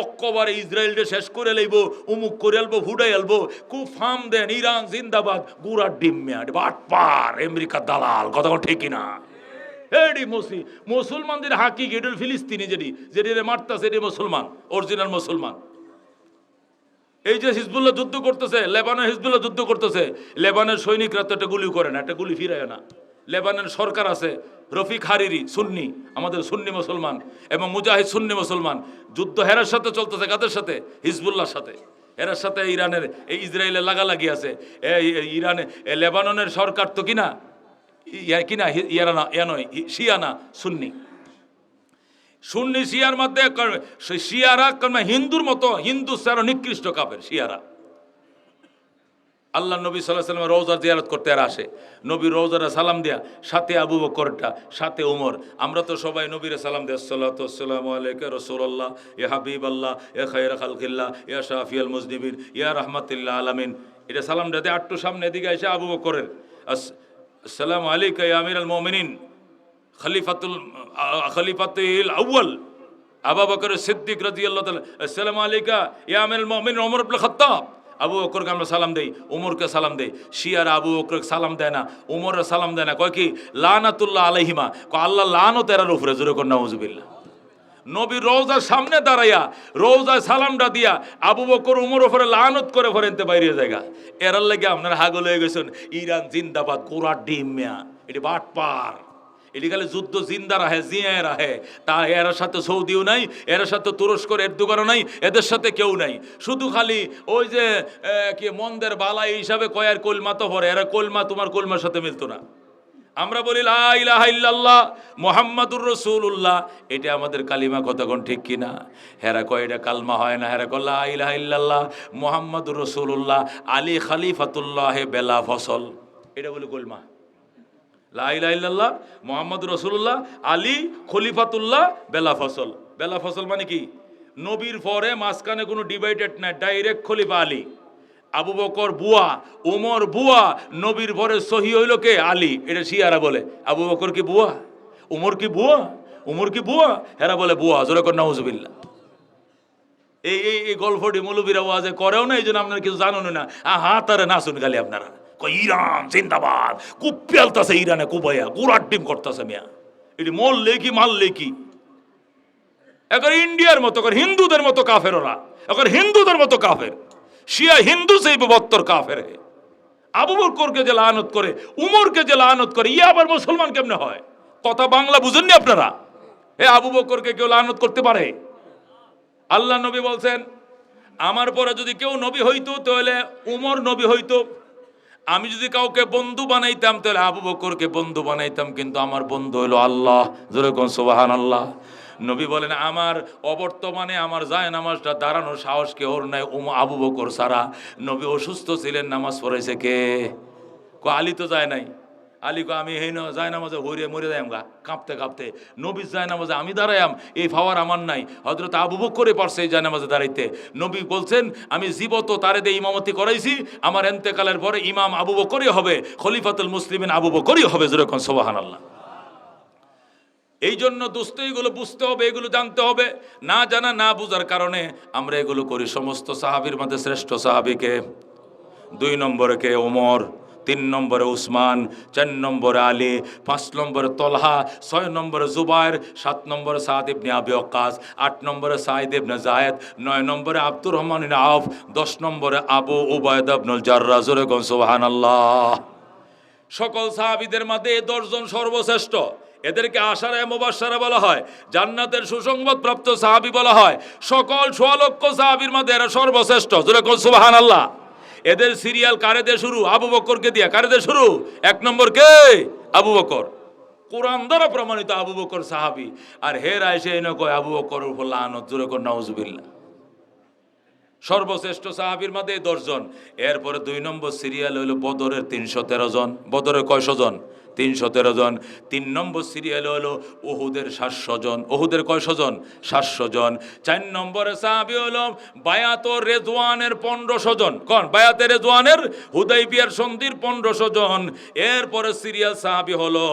অক্কবারে ইসরায়েলকে শেষ করে লইব, উমুক করে আলবো, ফুটাই আলবো, খুব ফার্ম দেন ইরান জিন্দাবাদ। গুড়ার ডিম্যা বাটপার আমেরিকা দালাল। কথা ঠিক কিনা? এডি মুসলমানদের হাকি গেডুল ফিলিস্তিনি যেটি মারতাছে, এটি মুসলমান, অরিজিনাল মুসলমান। এই যে হিজবুল্লাহ যুদ্ধ করতেছে, লেবানন হিজবুল্লাহ যুদ্ধ করতেছে, লেবানের সৈনিকরা তো একটা গুলি করে না, একটা গুলি ফিরায় না। লেবানন সরকার আছে, রফিক হারিরি সুন্নি, আমাদের সুন্নি মুসলমান, এবং মুজাহিদ সুন্নি মুসলমান। যুদ্ধ হেরার সাথে চলতেছে, কাদের সাথে? হিজবুল্লাহর সাথে। এরার সাথে ইরানের, এই ইসরায়েলের লাগালাগি আছে। ইরানে লেবাননের সরকার তো কিনা কিনা ইয়ারানা নয়, শিয়ানা সুন্নি। সুন্নি শিয়ার মধ্যে শিয়ারা হিন্দুর মতো, হিন্দু আরো নিকৃষ্ট কাফের শিয়ারা। আল্লাহ নবী সাল্লাল্লাহু আলাইহি ওয়াসাল্লাম রওজা জিয়ারত করতে আর আসে, নবী রওজারে সালাম দেয়া, সাথে আবু বকরটা, সাথে ওমর। আমরা তো সবাই নবীরে সালাম দেই, আসসালাতু ওয়াসসালামু আলাইকা রাসূলুল্লাহ, ইয়া হাবিবাল্লাহ, ইয়া খায়রা খালকিল্লাহ, ইয়া শাফিয়াল মুজনিবিন, ইয়া রাহমাতুল্লিল আলামিন। এটা সালাম দিতে একটু সামনে দিকে এসে আবু বকরের আসসালামু আলাইকা ইয়া আমিরুল মুমিনিন খলিফাতুল আউয়াল আবু বকর সিদ্দিক রাদিয়াল্লাহু তাআলা, আসসালামু আলাইকা ইয়া আমিরুল মুমিনিন ওমর ইবনে খাত্তাব। আবু বকরকে আমরা সালাম দেই, উমরকে সালাম দেই। শিয়ারা আবু বকরকে সালাম দেয় না, উমরের সালাম দেয় না, কয় কি লানাতুল্লাহ আলাইহিমা, কয় আল্লাহ লানত এরার উপরে। জোরে কর নাউজুবিল্লাহ। নবী রওজার সামনে দাঁড়াইয়া রওজায় সালামটা দিয়া আবু বকর উমর উপরে লানত করে ফরেনতে বাইরে জায়গা। এরার লাগে আপনার হাগল হয়ে গেছেন ইরান জিন্দাবাদ, গোড়ার ডিম মিয়া, এটি বাটপার। এটি খালি যুদ্ধ জিন্দা রাহে, জিয়া রাহে। তা এর সাথে সৌদিও নাই, এর সাথে তুরস্কর এরদোগানও নাই, এদের সাথে কেউ নাই। শুধু খালি ওই যে কি মন্দের বালা এই হিসাবে কয়ার কলমা তো পড়ে, এরা কলমা তোমার কলমার সাথে মিলতো না। আমরা বলি লা ইলাহা ইল্লাল্লাহ মুহাম্মাদুর রাসূলুল্লাহ, এটা আমাদের কালিমা। কতক্ষণ ঠিক কিনা? হেরা কয় এটা কালমা হয় না, হেরা কয় লা ইলাহা ইল্লাল্লাহ মুহাম্মাদুর রাসূলুল্লাহ আলী খলিফাতুল্লাহ বেলা ফসল, এটা বলি কলমা। লা ইলাহা ইল্লাল্লাহ মুহাম্মাদুর রাসূলুল্লাহ আলী খলিফাতুল্লাহ বেলা ফসল। বেলা ফসল মানে কি? নবীর পরে মাঝখানে কোনো ডিভাইডেড নাই, ডাইরেক্ট খলিফা আলী। আবু বকর বুয়া, উমর বুয়া, নবীর পরে সহি হইল কে? আলী। এটা শিয়ারা বলে আবু বকর কি বুয়া? উমর কি বুয়া? উমর কি বুয়া? হেরা বলে বুয়া, জোরে কর নাউজুবিল্লাহ। এই এই এই গল্পটি মৌলবীরা ওয়াজে করেও না, এই জন্য আপনারা কিছু জানেন না। হাত আরে না শুন খালি আপনারা কই ইরান জিন্দাবাদ, খুব পেলতাছে ইরানে কুবাইয়া গুড়ার ডিম করতেছে মিয়া। এটি মরলে কি মারলে কি? এখন ইন্ডিয়ার মতো করে হিন্দুদের মতো কাফের ওরা, এখন হিন্দুদের মতো কাফের। শিয়া হিন্দু সেই বত্তর কাফের। আবু বকরকে যে লানত করে, উমরকে যে লানত করে, ইয়া আবার মুসলমান কেমনে হয়? কথা বাংলা বুঝেননি আপনারা? আবু বকরকে কেউ লানত করতে পারে? আল্লাহ নবী বলছেন, আমার পরে যদি কেউ নবী হইতো তাহলে উমর নবী হইতো। আমি যদি কাউকে বন্ধু বানাইতাম তাহলে আবু বকরকে বন্ধু বানাইতাম, কিন্তু আমার বন্ধু হইল আল্লাহ। যেরকম সুবহানাল্লাহ। নবী বলেন, আমার অবর্তমানে আমার জায়নামাজটা দাঁড়ানোর সাহস কে ওর নাই আবু বকর ছাড়া। নবী অসুস্থ ছিলেন, নামাজ পড়াইছে কে? আলী তো যায় নাই। আলী কো আমি হেই জায়নামাজে হইরে মরে যাইম গা কাঁপতে কাঁপতে। নবী জায়নামাজে আমি দাঁড়াইম, এই পাওয়ার আমার নাই। হযরত আবু বকর পারছে এই জায়নামাজে দাঁড়াইতে। নবী বলছেন, আমি জীবত তারে দিয়ে ইমামতি করাইছি, আমার এন্তেকালের পরে ইমাম আবু বকরই হবে, খলিফাতুল মুসলিমিন আবু বকরই হবে। যেরকম সুবহানাল্লাহ। এই জন্য দোস্ত এগুলো বুঝতে হবে, এগুলো জানতে হবে। না জানা না বুঝার কারণে আমরা এগুলো করি। সমস্ত সাহাবীর মধ্যে শ্রেষ্ঠ সাহাবীকে? 2 নম্বরে কে? ওমর। 3 নম্বরে উসমান, 4 নম্বরে আলী, 5 নম্বরে তলহা, 6 নম্বরে জুবায়ের, 7 নম্বরে সাদ ইবনে আবি ওয়াক্কাস, 8 নম্বরে সাঈদ ইবনে যায়েদ, 9 নম্বরে আব্দুর রহমান ইবনে আওফ, 10 নম্বরে আবু উবায়দা ইবনুল জাররাহ। জোরে কোন সুবহানাল্লাহ। সকল সাহাবীদের মধ্যে এই 10 জন সর্বশ্রেষ্ঠ। এদেরকে আশারায়ে মুবাশশারা বলা হয়, জান্নাতের সুসংবাদ প্রাপ্ত সাহাবী বলা হয়। সকল 6 লক্ষ সাহাবীর মধ্যে এরা সর্বশ্রেষ্ঠ। জোরে কোন সুবহানাল্লাহ। এদের সিরিয়াল কারে দিয়ে শুরু? আবু বকরকে দিয়া। কারে দিয়ে শুরু? 1 নম্বর কে? আবু বকর। কোরআন দ্বারা প্রমাণিত আবু বকর সাহাবী। আর হেরা এসে এনে কয় আবু বকরের উপর লানত। জোরে কোন নাউজুবিল্লাহ। সর্বশ্রেষ্ঠ সাহাবীর মধ্যে 10 জন। এরপরে 2 নম্বর সিরিয়াল হইল বদরের 313 জন। বদরের কয়শো জন? 313 জন। 3 নম্বর সিরিয়াল হলো উহুদের 700 জন। উহুদের কয়শো জন? 700 জন। 4 নম্বরে সাহাবী হলো বায়াতুর রিজওয়ানের 1500 জন। কোন? বায়াতে রিজওয়ানের হুদাইবিয়ার সন্ধির 1500 জন। এরপরে সিরিয়াল সাহাবী হলো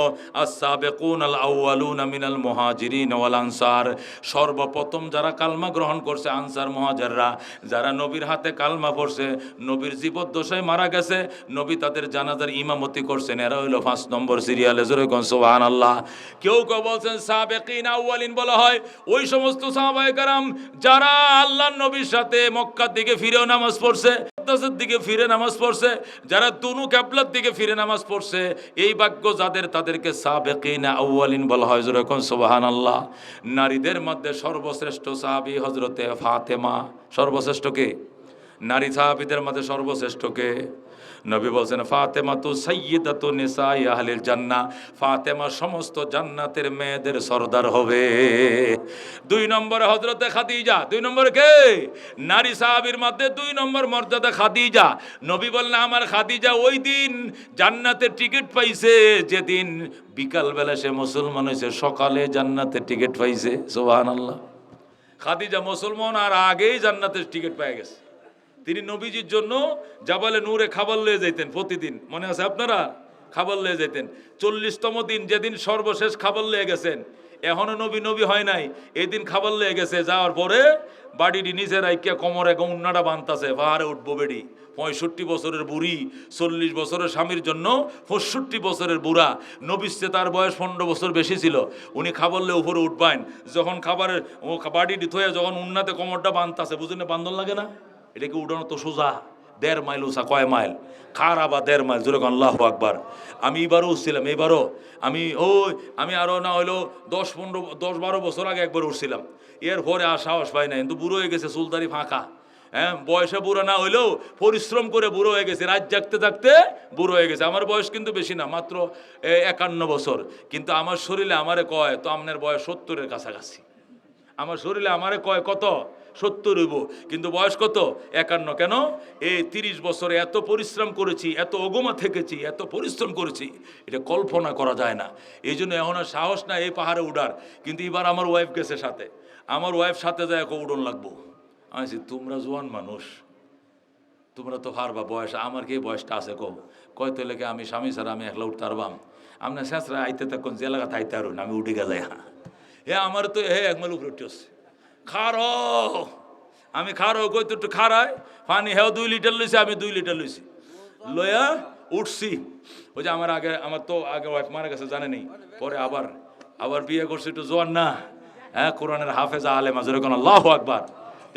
আস-সাবিকুন আল আউয়ালুনা মিনাল মুহাজিরিন ওয়াল আনসার। সর্বপ্রথম যারা কালমা গ্রহণ করছে আনসার মুহাজিররা, যারা নবীর হাতে কালমা পড়ছে, নবীর জীবদ্দশায় মারা গেছে, নবী তাদের জানাজার ইমামতি করছেন, এরা হইল 5 নম্বর সিরিয়ালে। জোরে কোন সুবহানাল্লাহ। কেউ কেউ বলছেন সাবিকিন আউয়ালিন বলা হয় ওই সমস্ত সাহাবায়ে কেরাম যারা আল্লাহর নবীর সাথে মক্কার দিকে ফিরেও নামাজ পড়ছে, মুকদ্দাসের দিকে ফিরে নামাজ পড়ছে, যারা দুনু কিবলার দিকে ফিরে নামাজ পড়ছে, এই ভাগ্য যাদের, তাদেরকে সাবিকিন আউয়ালিন বলা হয়। জোরে কোন সুবহানাল্লাহ। নারীদের মধ্যে সর্বশ্রেষ্ঠ সাহাবী হযরতে ফাতেমা। সর্বশ্রেষ্ঠ কে? নারী সাহাবীদের মধ্যে সর্বশ্রেষ্ঠ কে? নবী বলছেন ফাতেমা তু সাইয়্যিদাতু নিসাই আহলিল জান্নাহ। ফাতেমা সমস্ত জান্নাতের মেয়েদের সরদার হবে। 2 নম্বরে হযরতে খাদিজা। 2 নম্বরে কে? নারী সাহাবীর মধ্যে 2 নম্বর মর্যাদা খাদিজা। নবী বললেন আমার খাদিজা ওই দিন জান্নাতের টিকিট পাইছে যেদিন বিকালবেলা সে মুসলমান হয়েছে, সকালে জান্নাতের টিকিট পাইছে। সুবহানাল্লাহ। খাদিজা মুসলমান আর আগেই জান্নাতের টিকিট পেয়ে গেছে। তিনি নবীজির জন্য জাবালে নূরে খাবার লয়ে যেতেন প্রতিদিন। মনে আছে আপনারা? খাবার লয়ে যেতেন। 40তম দিন যেদিন সর্বশেষ খাবার লয়ে গেছেন, এখনো নবী নবী হয় নাই, এই দিন খাবার লয়ে গেছে। যাওয়ার পরে বাড়িটি নিচে রাইকা কোমরে উন্নাটা বানতাছে, পাহাড়ে উঠবো বেড়ি। 65 বছরের বুড়ি 40 বছরের স্বামীর জন্য 65 বছরের বুড়া। নবীর চেয়ে তার বয়স 15 বছর বেশি ছিল। উনি খাবার লয়ে উপরে উঠবেন, যখন খাবারের বাড়িটি থয়ে যখন উন্নাতে কোমরটা বানতাছে, বুঝলেন বান্ধন লাগে না? এটাকে উঠানো তো সোজা 1.5 মাইল উঁচা। কয় মাইল? খারা বা 1.5 মাইল। জোরে আল্লাহু আকবার। আমি এবারও উঠছিলাম, এবারও আমি আরো না হইলো 10-12 বছর আগে একবার উঠছিলাম। এর পরে আর সাহস পাই না, কিন্তু বুড়ো হয়ে গেছে, চুলদারি ফাঁকা। হ্যাঁ, বয়সে বুড়ো না হইলেও পরিশ্রম করে বুড়ো হয়ে গেছে, রাত জাগতে জাগতে বুড়ো হয়ে গেছে। আমার বয়স কিন্তু বেশি না, মাত্র 51 বছর। কিন্তু আমার শরীরে আমারে কয় তো আপনার বয়স 70-এর কাছাকাছি। আমার শরীরে আমারে কয় কত? 70 হইব, কিন্তু বয়স কত? 51। কেন? এই 30 বছরে এত পরিশ্রম করেছি, এত ওগমা থেকেছি, এত পরিশ্রম করেছি, এটা কল্পনা করা যায় না। এই জন্য এখন আর সাহস না এই পাহাড়ে উঠার। কিন্তু এবার আমার ওয়াইফ গেছে সাথে, আমার ওয়াইফ সাথে যায় উড়ন লাগবো। আমি তোমরা জোয়ান মানুষ, তোমরা তো পারবা, বয়স আমার কি বয়সটা আছে কয় তো লেগে আমি স্বামী ছাড়া আমি একলা উঠতে পারবাম, আপনার শেষরা আইতে তখন যে এলাকাতে আইতে পারুন আমি উঠে গেলে আমার তো একমাল উপরে উঠে আসছে খারো, আমি খারো কই তো একটু খারায় পানি 2 লিটার লইছে, আমি 2 লিটার লইছি, লইয়া উঠছি। ওই যে আমার ওয়াইফ মারা গেছে জানে নেই, পরে আবার বিয়ে করছে, একটু জোয়ান না, কোরআনের হাফেজা আলেমা, জোরে কোন আল্লাহু আকবার।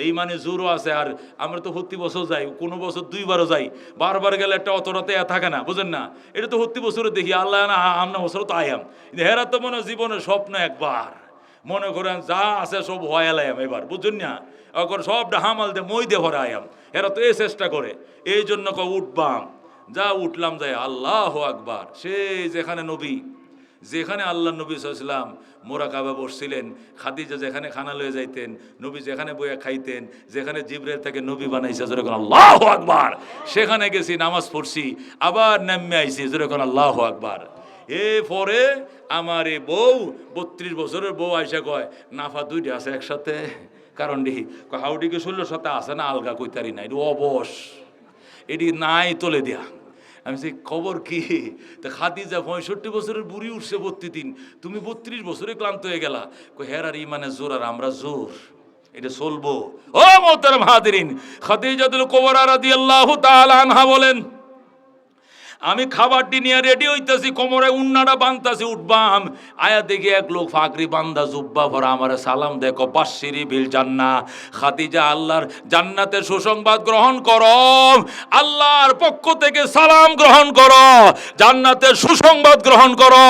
এই মানে জোরও আছে। আর আমরা তো প্রতি বছর যাই, কোনো বছর 2বারও যাই, বারবার গেলে একটা অতটাতে থাকে না, বুঝেন না, এটা তো প্রতি বছরে দেখি, আল্লাহ না আমরা বছর তো আয়াম, হেরা তো মনে জীবনের স্বপ্ন একবার মনে করেন যা আছে সব হয়ালাম এবার, বুঝছেন না, এখন সবটা হামাল দে মই দে ভরা আয়াম, এরা তো এই চেষ্টা করে, এই জন্য উঠবাম, যা উঠলাম যাই আল্লাহু আকবার। সেই যেখানে আল্লাহ নবী সাল্লাল্লাহু মোরাকাবা বসছিলেন, খাদিজা যেখানে খানা লয়ে যাইতেন, নবী যেখানে বইয়া খাইতেন, যেখানে জিবরাইল থেকে নবী বানাইছে যেরকম আল্লাহু আকবার, সেখানে গেছি, নামাজ পড়ছি, আবার নামে আইছি যেরকম আল্লাহু আকবার। পরে আমার এই বউ 32 বছরের বউ আইসা কয় নাফা 2টা আছে একসাথে, কারণ দেখি হাউডিকে 16 সাথে আছে না, আলগা কইতারি না, এটি অবশ, এটি নাই তোলে দেয়া। আমি সেই খবর কি, তা খাদিজা 65 বছরের বুড়ি উঠছে 32 দিন, তুমি 32 বছরে ক্লান্ত হয়ে গেলা, হেরার ইমানের জোর আর আমরা জোর, এটা চলবো। ও মোহতারাম হাজিরিন, খাদিজাতুল কুবরা রাদিয়াল্লাহু তাআলা আনহা বলেন, আমি খাবারটি নিয়ে রেডি হইতেছি, কোমরে উন্নাটা বাঁধতেছি, উঠবাম, আয়া দেখি এক লোক ফাকরি বান্দা জুব্বা ভরা আমার সালাম দেখো, বাশশিরি বিল জান্নাহ, খাদিজা আল্লাহর জান্নাতের সুসংবাদ গ্রহণ করো, আল্লাহর পক্ষ থেকে সালাম গ্রহণ করো, জান্নাতের সুসংবাদ গ্রহণ করো,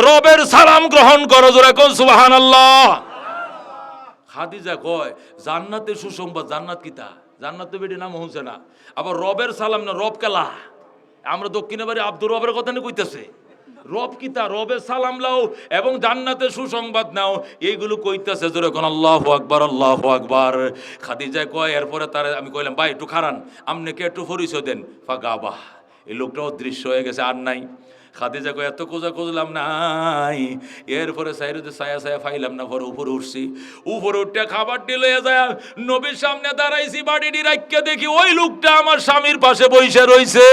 রবের সালাম গ্রহণ করো, জোরে কোন সুবহানাল্লাহ। খাদিজা কয় জান্নাতের সুসংবাদ, জান্নাত কিতা, জান্নাত তো বেটি নাম হচ্ছে না, আবার রবের সালাম না, রব কেলা, আমরা দক্ষিণে বাড়ি আব্দুর রবের কথা নিয়ে কইতেছে, রব কিতা, রবের সালাম লাও এবং জান্নাতের সুসংবাদ নাও, এইগুলো কইতেছে, জোরে কোন আল্লাহু আকবার, আল্লাহু আকবার। খাদিজা কয়, এরপরে তার আমি কইলাম ভাই একটু খারান, আপনি কে একটু পরিচয় দেন, ফাগাবাহ, এই লোকটা অদৃশ্য হয়ে গেছে, আর নাই। খাদিজা কয় এত খুঁজলাম নাই, এরপরে সাইরুতে ছায়া ফাইলাম না, পরে উপরে উঠছি, উপরে উঠতে খাবার দিলে যায় নবীর সামনে দাঁড়াইছি, বাড়িটি রাখিয়া দেখি ওই লোকটা আমার স্বামীর পাশে বইসা রইছে।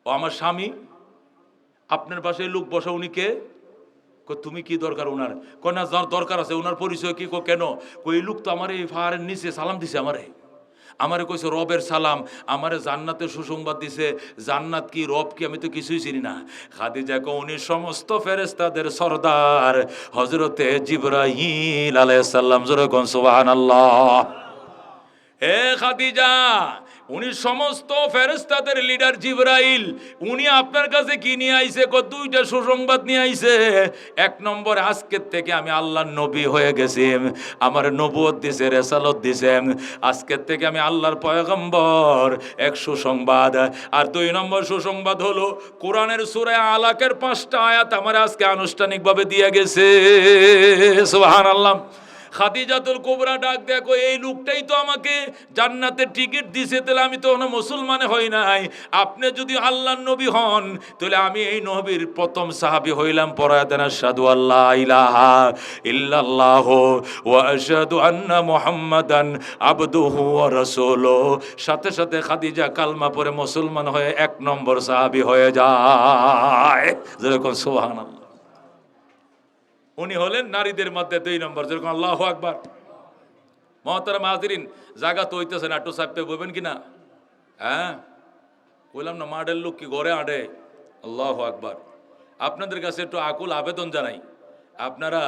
ও আমার স্বামী, আপনার পাশে লোক বসা, উনি কে? তুমি কি দরকার ওনার? কন্যা দরকার আছে, ওনার পরিচয় কি? কেন? ওই লোক তো আমার এই পাহাড়ের নিচে সালাম দিছে, আমারে কইছে রবের সালাম, আমারে জান্নাতের সুসংবাদ দিছে। জান্নাত কি, রব কি, আমি তো কিছুই চিনি না। খাদিজা কো উনি সমস্ত ফেরেশতাদের সরদার হযরতে জিবরাইল আলাইহিস সালাম, জোরে কোন সুবহানাল্লাহ। হে খাদিজা, উনি সমস্ত ফেরেশতাদের লিডার জিবরাইল, উনি আপনার কাছে কি নিয়ে আইছে? 2টা সুসংবাদ নিয়ে আইছে। 1 নম্বর, আজকের থেকে আমি আল্লাহর নবী হয়ে গেছি, আমার নবুয়ত দিছে, রিসালাত দিছে, আজকের থেকে আমি আল্লাহর পয়গম্বর, এক সুসংবাদ। আর 2 নম্বর সুসংবাদ হলো কোরআনের সূরা আলাকের 5টা আয়াত আমার আজকে আনুষ্ঠানিকভাবে দিয়ে গেছে। সুবহানাল্লাহ। খাদিজাতুল কুবরা ডাক দেখো, এই লোকটাই তো আমাকে জান্নাতের টিকিট দিছে, তাহলে আমি তো মুসলমান হই নাই। আপনি যদি আল্লাহর নবী হন, তাহলে আমি এই নবীর প্রথম সাহাবী হইলাম। পড়ায়া দেন আশহাদু আল্লা ইলাহা ইল্লাল্লাহু ওয়া আশহাদু আন্না মুহাম্মাদান আবদুহু ওয়া রাসূলুহু। সাথে সাথে খাদিজা কালমা পড়ে মুসলমান হয়ে 1 নম্বর সাহাবী হয়ে যায়। যেরকম সুবহানাল্লাহ। উনি হলেন নারীদের মধ্যে 2 নম্বর, যেরকম আল্লাহু আকবার। মুহতারাম হাজিরিন, জায়গা তো হইতেছে না, একটু চাপতে বলবেন কিনা? বললাম না, মাডের লোক কি ঘরে আডে? আল্লাহু আকবার। আপনাদের কাছে একটু আকুল আবেদন জানাই, আপনারা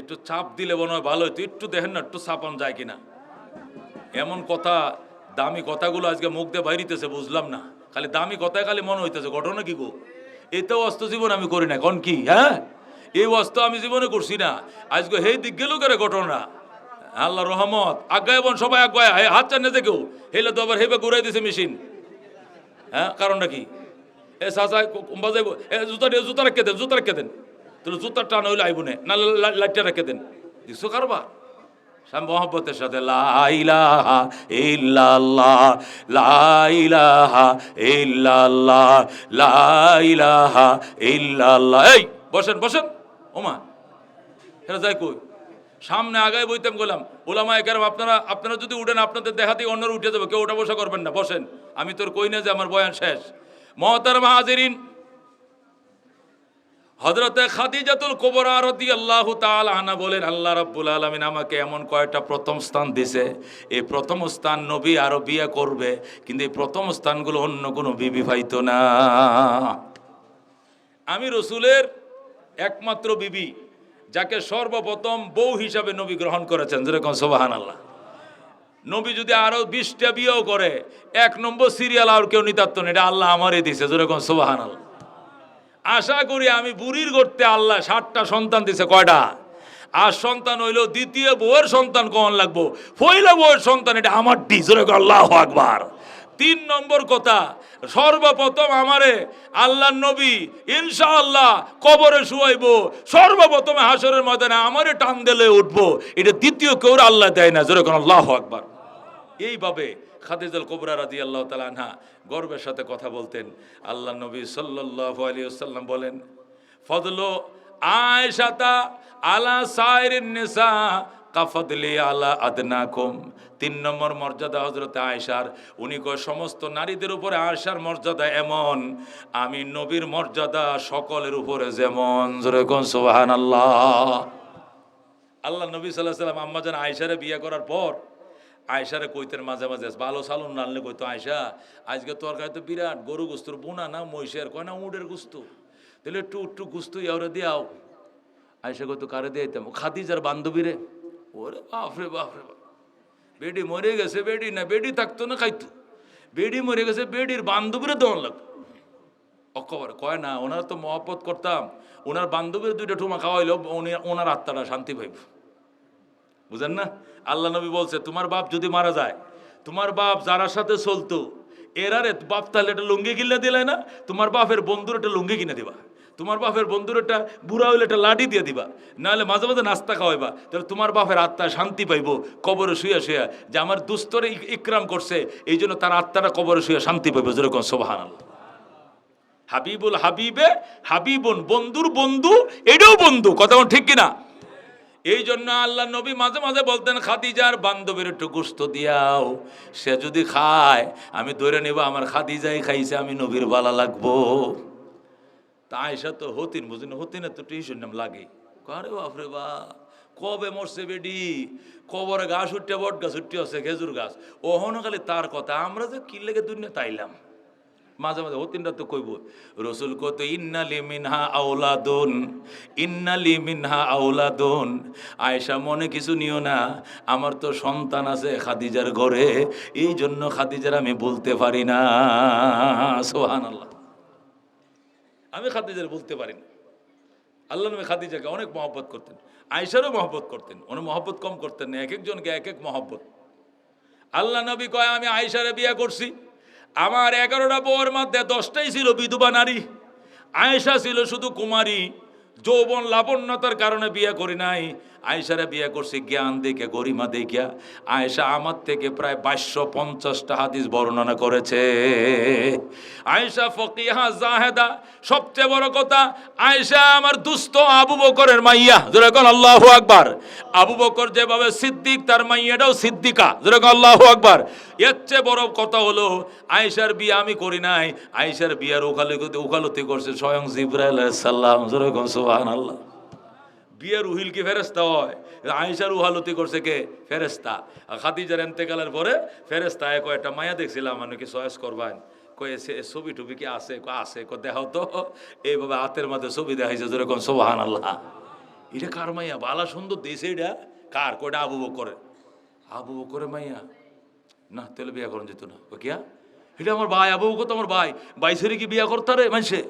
একটু চাপ দিলে মনে হয় ভালো হইতো, একটু দেখেন না একটু চাপান যায় কিনা। এমন কথা, দামি কথাগুলো আজকে মুখ দিয়ে বাইরিতেছে, বুঝলাম না, খালি দামি কথায় খালি মনে হইতেছে। ঘটনা কি গো? এতেও অস্ত জীবন আমি করি না, কোন কি? এই অস্ত আমি জীবনে করছি না। আজকে হেই দিক গেল করে ঘটনা, আল্লাহ রহমত। আগায় বোন সবাই আগায়, হাত চান না কেউ, হেলে তো আবার হেবে ঘুরাই দিছে মেশিন। কারণটা কি? চাচা বাজাইব, জুতা রেখে দেন, জুতা রেখে দেন, তাহলে জুতার টান হইলে আইব না, লাইটটা রেখে দেন। দেখছো কারবা মহব্বতের সাথে লা ইলাহা ইল্লাল্লাহ, লা ইলাহা ইল্লাল্লাহ, লা ইলাহা ইল্লাল্লাহ। এই বসেন বসেন, ওমা এরা যায় কই? সামনে আগায় বইতাম গেলাম, ওলামায়ে কেরাম আপনারা যদি উঠেন আপনাদের দেখাতেই অন্যরা উঠে যাবে, কেউ ওঠা বসা করবেন না, বসেন, আমি তোর কই না যে আমার বয়ান শেষ। মুহতারাম হাজিরিন, হযরতে খাদিজাতুল কুবরা রাদিয়াল্লাহু তাআলা আনহা বলেন, আল্লাহ রাব্বুল আলামিন আমাকে এমন কয়টা প্রথম স্থান দিছে, এই প্রথম স্থান নবী আরো বিয়ে করবে, কিন্তু এই প্রথম স্থানগুলো অন্য কোনো বিবি পাইতো না। আমি রসুলের একমাত্র বিবি, যাকে সর্বপ্রথম বউ হিসাবে নবী গ্রহণ করেছেন, যেরকম সুবহানাল্লাহ। নবী যদি আরো 20টা বিয়েও করে, 1 নম্বর সিরিয়াল আর কেউ নিতাত্ত না, এটা আল্লাহ আমারই দিছে, যেরকম সুবহানাল্লাহ। আশা করি আমি বুড়ির করতে আল্লাহ 60টা সন্তান দিছে, কয়টা? আর সন্তান হইলো দ্বিতীয় বউয়ের সন্তান কখন লাগবো, পয়লা বউয়ের সন্তান এটা আমার ডি, যেরকম আল্লাহু আকবার। 3 নম্বর কথা, সর্বপ্রথম আমারে আল্লাহর নবী ইনশাআল্লাহ কবরে শুয়াইবো, সর্বপ্রথম হাসরের ময়দানে আমারে টান দিলে উঠবো, এটা দ্বিতীয় কেউ আল্লাহ দেয় না, যেরকম আল্লাহু আকবার। এইভাবে খাদিজাতুল কুবরা রাদিয়াল্লাহু তাআলা আনহা গর্বের সাথে কথা বলতেন। আল্লাহ নবী সাল্লাল্লাহু আলাইহি ওয়াসাল্লাম বলেন, ফদলু আয়েশাতা আলা সাইরিন নিসা কাফদলি আলা আদনাকুম। 3 নম্বর মর্যাদা হযরত আয়েশার, উনি কয় সমস্ত নারীদের উপরে আয়েশার মর্যাদা এমন, আমি নবীর মর্যাদা সকলের উপরে যেমন, যেরকম সুবহানাল্লাহ। আল্লাহ নবী সাল্লাল্লাহু আলাইহি ওয়াসাল্লাম আম্মা জান আয়েশারে বিয়ে করার পর আয়েশারে কইতেন মাঝে মাঝে, ভালো সালুন রানলে কইতো, আয়েশা আজকে তরকারি তো বিরাট, গরু গোস্তুর বোনা না মহিষের, কয় না উটের গোস্ত, তাহলে একটু গোস্ত ইয়ারে দিয়াও। আয়েশা কইতো, কারে দিয়াইতাম? খাদিজার বান্ধবীরে। ওরে বাপরে বাপরে বাপ, বেডি মরে গেছে, বেডি না বেডি থাকতো না খাইতো, বেডি মরে গেছে, বেডির বান্ধবীরে দেওয়ান লাগতো। অকবার কয় না, ওনার তো মহব্বত করতাম, ওনার বান্ধবীর 2টা ঠুমা খাওয়াইলেও ওনার আত্মাটা শান্তি পাইব, বুঝেন না? আল্লাহ নবী বলছে, তোমার বাপ যদি মারা যায়, তোমার বাপ যারা সাথে চলতো এরারে বাপ তাহলে একটা লুঙ্গি কিনে দিলে না, তোমার বাপের বন্ধুর একটা লুঙ্গি কিনে দিবা, তোমার বাপের বন্ধুর একটা বুড়া হইলে একটা লাঠি দিয়ে দিবা, নাহলে মাঝে মাঝে নাস্তা খাওয়াইবা, তাহলে তোমার বাপের আত্মা শান্তি পাইব কবরে শুয়ে শুয়ে, যে আমার দুস্তরে ইকরাম করছে, এই জন্য তার আত্মাটা কবরে শুয়ে শান্তি পাইব, যেরকম সুবহানাল্লাহ। হাবিবুল হাবিবে হাবিবুন, বন্ধুর বন্ধু এটাও বন্ধু, কথা ঠিক কিনা? এই জন্য আল্লাহ নবী মাঝে মাঝে বলতেন, খাদিজার বান্ধবীর একটু গোশত দিয়াও, সে যদি খায় আমি ধরে নেব আমার খাদিজাই খাইছে, আমি নবীর বালা লাগবো। তা আয়েশা তো হতিন, বুঝিনি, হতিনের তো টিউশন নাম লাগে, আরে বাপরে বা, কবে মরছে বেডি, কবরে গাছ উঠতে, বট গাছ উঠতে আছে, খেজুর গাছ, ওহনো খালি তার কথা, আমরা যে কি লেগে দুনিয়া তাইলাম। মাঝে মাঝে হতিনরা তো কইব, রসুল কত ইন্নালি মিনহা আওলাদুন, ইন্নালি মিনহা আওলাদুন, আয়েশা মনে কিছু নিও না, আমার তো সন্তান আছে খাদিজার ঘরে, এই জন্য খাদিজার আমি বলতে পারি না। সুবহানাল্লাহ, আমি খাদিজার বলতে পারি না। আল্লাহ নবী খাদিজাকে অনেক মহব্বত করতেন, আয়েশারও মহব্বত করতেন, উনি মহব্বত কম করতেন না, এক একজনকে এক এক মহব্বত। আল্লাহ নবী কয়, আমি আয়েশারে বিয়ে করছি, আমার 11টা বউয়ের মধ্যে 10টাই ছিল বিধবা নারী, আয়েশা ছিল শুধু কুমারী, যৌবন লাবণ্যতার কারণে বিয়ে করি নাই। আয়েশারে বিয়ে করছি জ্ঞান দেখে, গরিমা দেখিয়া। আয়েশা আমার থেকে প্রায় 2250টা হাদিস বর্ণনা করেছে। আয়েশা ফকিহা জাহেদা, সবচেয়ে বড় কথা আয়েশা আমার দুস্থ আবু বকরের মাইয়া, যেরকম আল্লাহু আকবার। আবু বকর যেভাবে সিদ্দিক, তার মাইয়াটাও সিদ্দিকা, যেরকম আল্লাহু আকবার। এর চেয়ে বড় কথা হলো আয়েশার বিয়ে আমি করি নাই, আয়েশার বিয়ার ওকালতি করছে স্বয়ং জিবরাইল আলাইহিস সালাম, যেরকম সুবহানাল্লাহ। বিয়ের উহিল কি ফেরেস্তা হয়? আয়েশার উহালতি করছে কে? ফেরেস্তা। খাদিজার ইন্তেকালের পরে ফেরেস্তা কয়েকটা মায়া দেখছিলাম, মানে কি চয়েস করবেন, কয়ে ছবি টুবি কি আছে? আছে, দেখাও তো। এইভাবে হাতের মধ্যে ছবি দেখাইছে, যেরকম সুবহানাল্লাহ। এটা কার মাইয়া? বালা সুন্দর দিয়েছে, এটা কার? কয়টা আবু বকরের। আবু বকরের মাইয়া না, তাহলে বিয়া করেন যেত না। ও কিয়া, এটা আমার ভাই আবু বকর, তো আমার ভাই, বাইসেরে কি বিয়া করতে রে মানুষে?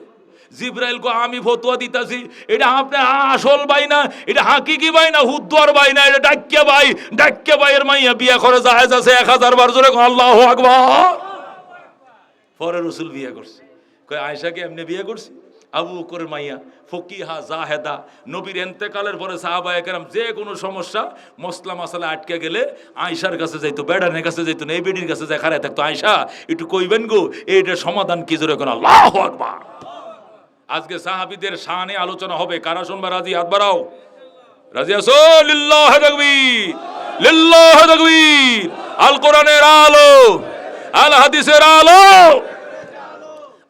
জিব্রাইল কো আমি ফতোয়া দিতাছি, এটা আপনার আসল ভাই না, এটা হাকিকি ভাই না, হুদ্দুয়ার ভাই না, এটা ডাক্কিয়া ভাই। ডাক্কিয়া ভাইয়ের মাইয়া বিয়া করে জায়েজ আছে 1000 বার, জোরে আল্লাহু আকবার। পরে রসুল বিয়ে করছে, কয় আয়েশাকে এমনি বিয়ে করছি। আবু বকরের মাইয়া ফকিহা জাহেদা, নবীর ইন্তেকালের পরে সাহাবায়ে কেরাম যে কোনো সমস্যা মসলা মশলা আটকে গেলে আয়েশার কাছে যাইতো, বেড়ানের কাছে যাইতো না, এই বেডির কাছে যাই খারায় থাকতো, আয়েশা একটু কইবেন গো এইটার সমাধান কি? জোরে কোন আল্লাহু আকবার। আজকে সাহাবীদের শানে আলোচনা হবে, কারা শুনবা রাজি? হাত বাড়াও। রাজি আছো? লিল্লাহি তাকবীর, লিল্লাহি তাকবীর। আল কোরআনের আলো, আল হাদিসের আলো।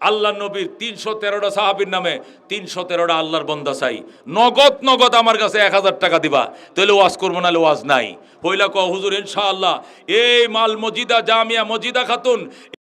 আল্লাহ নবীর ৩১৩টা সাহাবীর নামে ৩১৩টা আল্লাহর বান্দা চাই। নগদ নগদ আমার কাছে ১০০০ টাকা দিবা, তাহলে ওয়াজ করবো, না ওয়াজ নাই। হইলা ক হুজুর ইনশাআল্লাহ এই মাল মজিদা জামিয়া মজিদা খাতুন